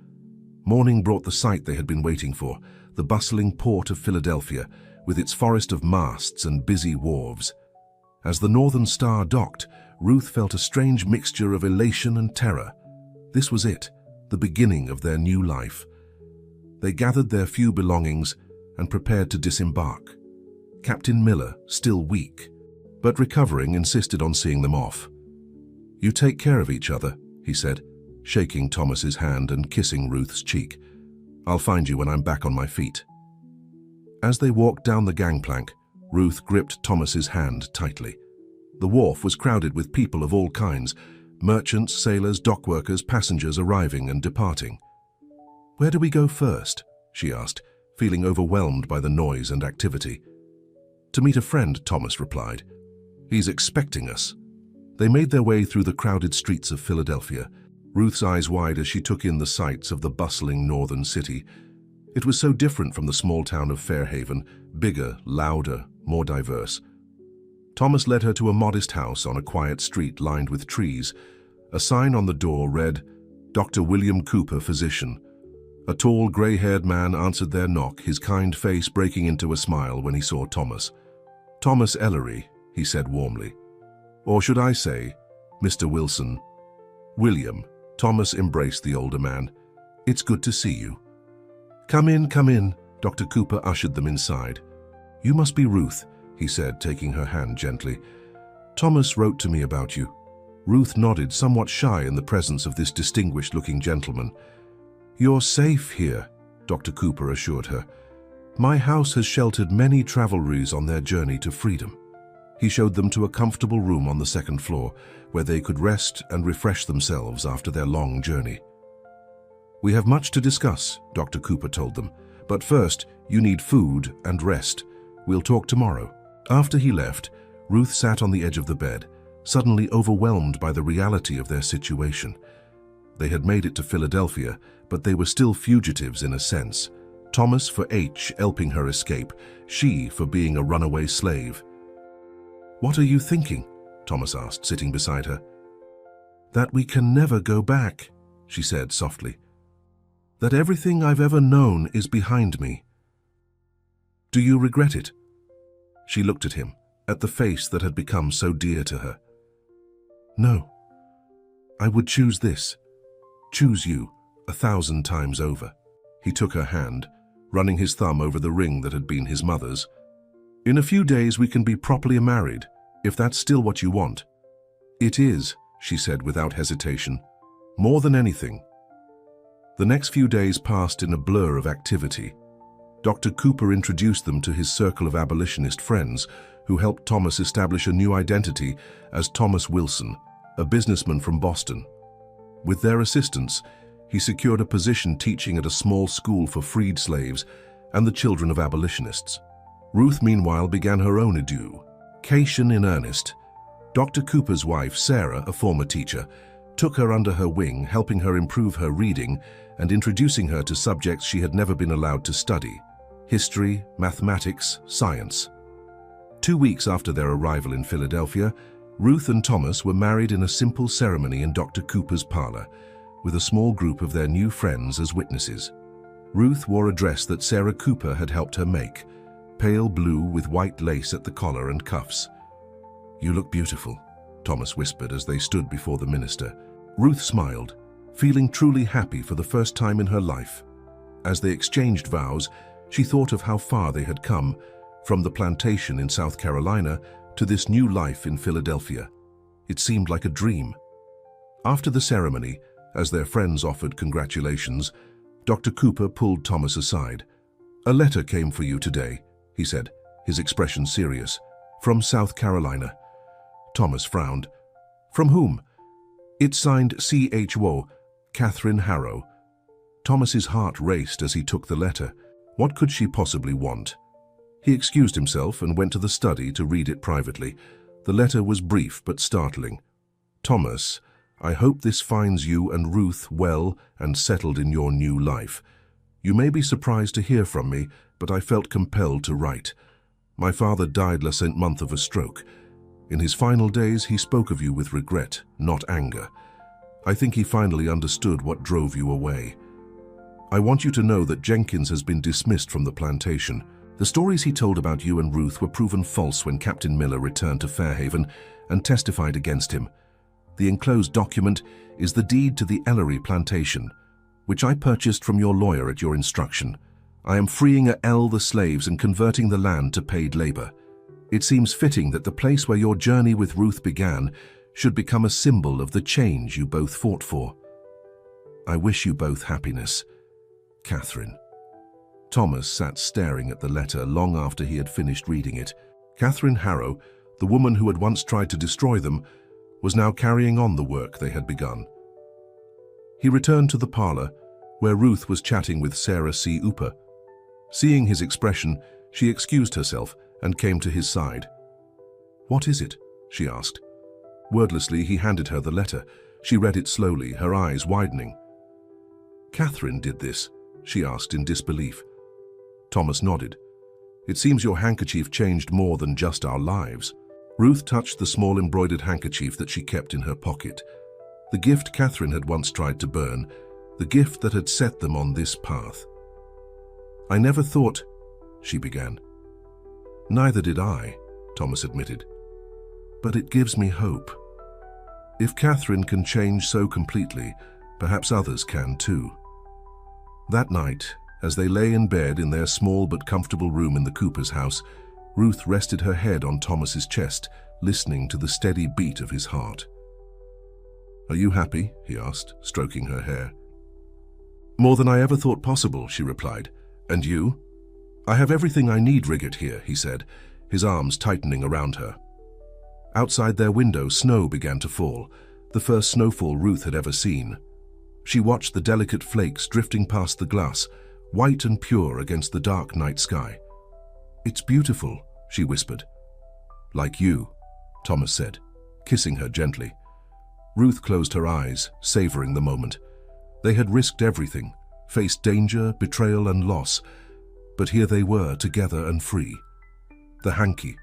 Morning brought the sight they had been waiting for, the bustling port of Philadelphia, with its forest of masts and busy wharves. As the Northern Star docked, Ruth felt a strange mixture of elation and terror. This was it, the beginning of their new life. They gathered their few belongings and prepared to disembark. Captain Miller, still weak, but recovering, insisted on seeing them off. You take care of each other, he said, shaking Thomas's hand and kissing Ruth's cheek. I'll find you when I'm back on my feet. As they walked down the gangplank, Ruth gripped Thomas's hand tightly. The wharf was crowded with people of all kinds, merchants, sailors, dockworkers, passengers arriving and departing. Where do we go first? She asked, feeling overwhelmed by the noise and activity. To meet a friend, Thomas replied. He's expecting us. They made their way through the crowded streets of Philadelphia, Ruth's eyes wide as she took in the sights of the bustling northern city. It was so different from the small town of Fairhaven, bigger, louder, more diverse. Thomas led her to a modest house on a quiet street lined with trees. A sign on the door read, "Dr. William Cooper, physician." A tall, grey-haired man answered their knock, his kind face breaking into a smile when he saw Thomas. "Thomas Ellery," he said warmly. "Or should I say, Mr. Wilson?" "William." Thomas embraced the older man. "It's good to see you." Come in," Dr. Cooper ushered them inside. "You must be Ruth," he said, taking her hand gently. "Thomas wrote to me about you." Ruth nodded, somewhat shy in the presence of this distinguished-looking gentleman. "You're safe here," Dr. Cooper assured her. "My house has sheltered many travelers on their journey to freedom." He showed them to a comfortable room on the second floor, where they could rest and refresh themselves after their long journey. "We have much to discuss," Dr. Cooper told them. "But first, you need food and rest. We'll talk tomorrow." After he left, Ruth sat on the edge of the bed, suddenly overwhelmed by the reality of their situation. They had made it to Philadelphia, but they were still fugitives in a sense. Thomas for helping her escape, she for being a runaway slave. "What are you thinking?" Thomas asked, sitting beside her. "That we can never go back," she said softly. "That everything I've ever known is behind me." "Do you regret it?" She looked at him, at the face that had become so dear to her. "No. I would choose this. Choose you 1,000 times over." He took her hand, running his thumb over the ring that had been his mother's. "In a few days we can be properly married, if that's still what you want." "It is," she said without hesitation. "More than anything." The next few days passed in a blur of activity. Dr. Cooper introduced them to his circle of abolitionist friends, who helped Thomas establish a new identity as Thomas Wilson, a businessman from Boston. With their assistance, he secured a position teaching at a small school for freed slaves and the children of abolitionists. Ruth, meanwhile, began her own education in earnest. Dr. Cooper's wife, Sarah, a former teacher, took her under her wing, helping her improve her reading and introducing her to subjects she had never been allowed to study: history, mathematics, science. 2 weeks after their arrival in Philadelphia, Ruth and Thomas were married in a simple ceremony in Dr. Cooper's parlor, with a small group of their new friends as witnesses. Ruth wore a dress that Sarah Cooper had helped her make, pale blue with white lace at the collar and cuffs. "You look beautiful," Thomas whispered as they stood before the minister. Ruth smiled, feeling truly happy for the first time in her life. As they exchanged vows, she thought of how far they had come, from the plantation in South Carolina to this new life in Philadelphia. It seemed like a dream. After the ceremony, as their friends offered congratulations, Dr. Cooper pulled Thomas aside. "A letter came for you today," he said, his expression serious. "From South Carolina." Thomas frowned. "From whom?" "It's signed C.H.W., Catherine Harrow." Thomas's heart raced as he took the letter. What could she possibly want? He excused himself and went to the study to read it privately. The letter was brief but startling. "Thomas, I hope this finds you and Ruth well and settled in your new life. You may be surprised to hear from me, but I felt compelled to write. My father died last month of a stroke. In his final days, he spoke of you with regret, not anger. I think he finally understood what drove you away. I want you to know that Jenkins has been dismissed from the plantation. The stories he told about you and Ruth were proven false when Captain Miller returned to Fairhaven and testified against him. The enclosed document is the deed to the Ellery plantation, which I purchased from your lawyer at your instruction. I am freeing the slaves and converting the land to paid labor. It seems fitting that the place where your journey with Ruth began should become a symbol of the change you both fought for. I wish you both happiness. Catherine." Thomas sat staring at the letter long after he had finished reading it. Catherine Harrow, the woman who had once tried to destroy them, was now carrying on the work they had begun. He returned to the parlor, where Ruth was chatting with Sarah C. Cooper. Seeing his expression, she excused herself and came to his side. "What is it?" she asked. Wordlessly, he handed her the letter. She read it slowly, her eyes widening. "Catherine did this," she asked in disbelief. Thomas nodded. It seems your handkerchief changed more than just our lives. Ruth touched the small embroidered handkerchief that she kept in her pocket. The gift Catherine had once tried to burn, the gift that had set them on this path. I never thought, she began. Neither did I, Thomas admitted. But it gives me hope. If Catherine can change so completely, perhaps others can too. That night, as they lay in bed in their small but comfortable room in the Cooper's house, Ruth rested her head on Thomas's chest, listening to the steady beat of his heart. Are you happy? He asked, stroking her hair. More than I ever thought possible, she replied. And you? I have everything I need, Riggett, here, he said, his arms tightening around her. Outside their window, snow began to fall, the first snowfall Ruth had ever seen. She watched the delicate flakes drifting past the glass, white and pure against the dark night sky. It's beautiful, she whispered. Like you, Thomas said, kissing her gently. Ruth closed her eyes, savoring the moment. They had risked everything, faced danger, betrayal, and loss, but here they were, together and free. The hanky,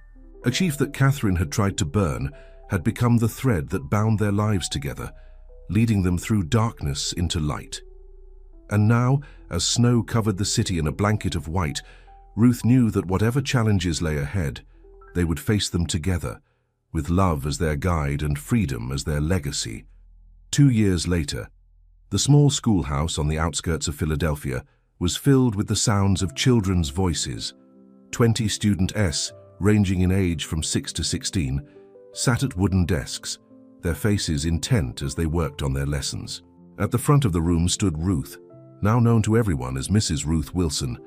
a chief that Catherine had tried to burn, had become the thread that bound their lives together, leading them through darkness into light. And now, as snow covered the city in a blanket of white, Ruth knew that whatever challenges lay ahead, they would face them together, with love as their guide and freedom as their legacy. 2 years later, the small schoolhouse on the outskirts of Philadelphia was filled with the sounds of children's voices. 20 student S, ranging in age from 6 to 16, sat at wooden desks, their faces intent as they worked on their lessons. At the front of the room stood Ruth, now known to everyone as Mrs. Ruth Wilson.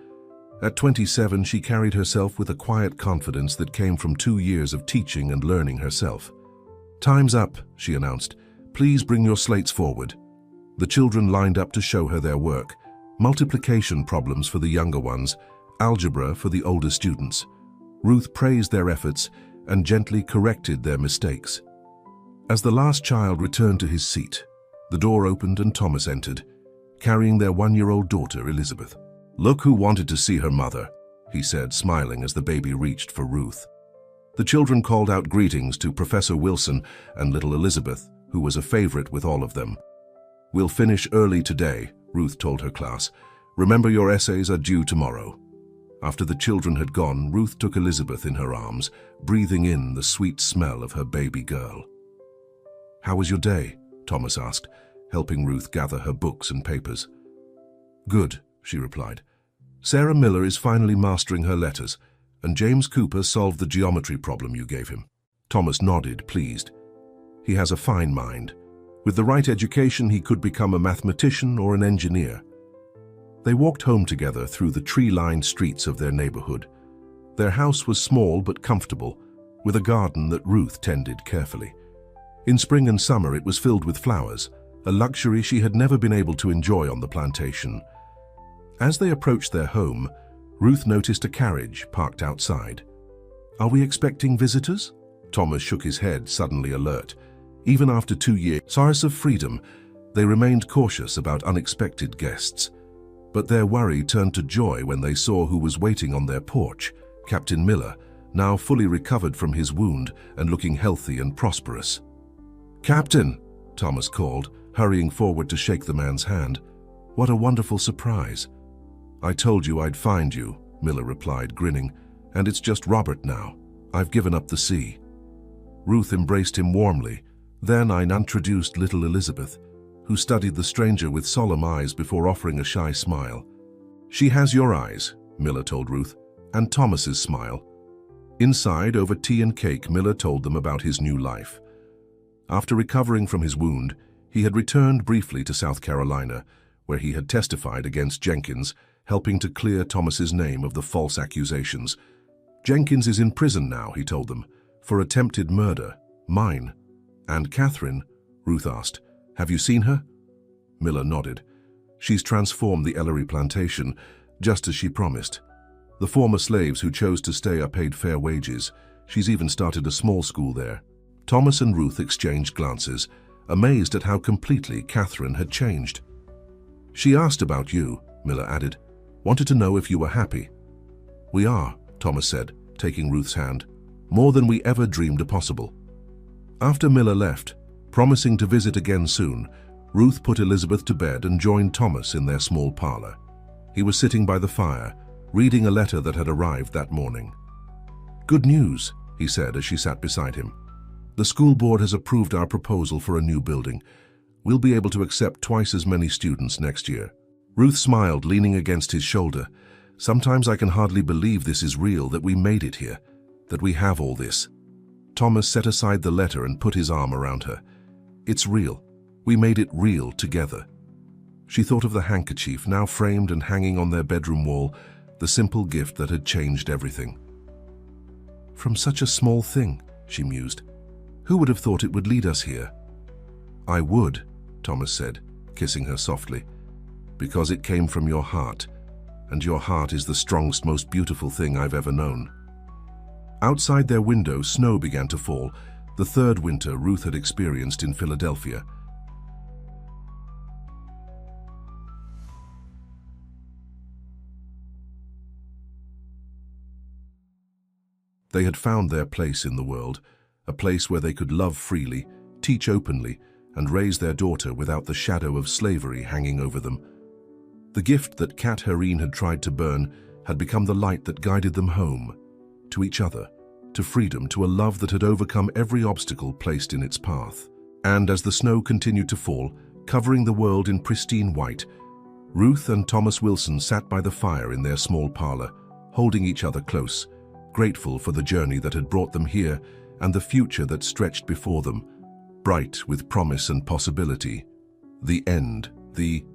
At 27, she carried herself with a quiet confidence that came from 2 years of teaching and learning herself. Time's up, she announced. Please bring your slates forward. The children lined up to show her their work. Multiplication problems for the younger ones, algebra for the older students. Ruth praised their efforts and gently corrected their mistakes. As the last child returned to his seat, the door opened and Thomas entered, carrying their 1-year-old daughter, Elizabeth. Look who wanted to see her mother, he said, smiling as the baby reached for Ruth. The children called out greetings to Professor Wilson and little Elizabeth, who was a favorite with all of them. We'll finish early today, Ruth told her class. Remember, your essays are due tomorrow. After the children had gone, Ruth took Elizabeth in her arms, breathing in the sweet smell of her baby girl. How was your day? Thomas asked, helping Ruth gather her books and papers. Good, she replied. Sarah Miller is finally mastering her letters, and James Cooper solved the geometry problem you gave him. Thomas nodded, pleased. He has a fine mind. With the right education, he could become a mathematician or an engineer. They walked home together through the tree-lined streets of their neighborhood. Their house was small but comfortable, with a garden that Ruth tended carefully. In spring and summer, it was filled with flowers, a luxury she had never been able to enjoy on the plantation. As they approached their home, Ruth noticed a carriage parked outside. Are we expecting visitors? Thomas shook his head, suddenly alert. Even after 2 years of freedom, they remained cautious about unexpected guests. But their worry turned to joy when they saw who was waiting on their porch, Captain Miller, now fully recovered from his wound and looking healthy and prosperous. Captain, Thomas called, hurrying forward to shake the man's hand. What a wonderful surprise. I told you I'd find you, Miller replied, grinning, and it's just Robert now. I've given up the sea. Ruth embraced him warmly. Then I introduced little Elizabeth, who studied the stranger with solemn eyes before offering a shy smile. She has your eyes, Miller told Ruth, and Thomas's smile. Inside, over tea and cake, Miller told them about his new life. After recovering from his wound, he had returned briefly to South Carolina, where he had testified against Jenkins, helping to clear Thomas's name of the false accusations. Jenkins is in prison now, he told them, for attempted murder, mine. And Catherine, Ruth asked, have you seen her? Miller nodded. She's transformed the Ellery plantation, just as she promised. The former slaves who chose to stay are paid fair wages. She's even started a small school there. Thomas and Ruth exchanged glances, amazed at how completely Catherine had changed. She asked about you, Miller added. "Wanted to know if you were happy." "We are," Thomas said, taking Ruth's hand. "More than we ever dreamed possible." After Miller left, promising to visit again soon, Ruth put Elizabeth to bed and joined Thomas in their small parlor. He was sitting by the fire, reading a letter that had arrived that morning. "Good news," he said as she sat beside him. "The school board has approved our proposal for a new building. We'll be able to accept twice as many students next year." Ruth smiled, leaning against his shoulder. "Sometimes I can hardly believe this is real, that we made it here, that we have all this." Thomas set aside the letter and put his arm around her. "It's real. We made it real together." She thought of the handkerchief, now framed and hanging on their bedroom wall, the simple gift that had changed everything. "From such a small thing," she mused. "Who would have thought it would lead us here?" "I would," Thomas said, kissing her softly, "because it came from your heart, and your heart is the strongest, most beautiful thing I've ever known." Outside their window, snow began to fall, the third winter Ruth had experienced in Philadelphia. They had found their place in the world, a place where they could love freely, teach openly, and raise their daughter without the shadow of slavery hanging over them. The gift that Kat Hereen had tried to burn had become the light that guided them home, to each other, to freedom, to a love that had overcome every obstacle placed in its path. And as the snow continued to fall, covering the world in pristine white, Ruth and Thomas Wilson sat by the fire in their small parlor, holding each other close, grateful for the journey that had brought them here and the future that stretched before them, bright with promise and possibility. The end, the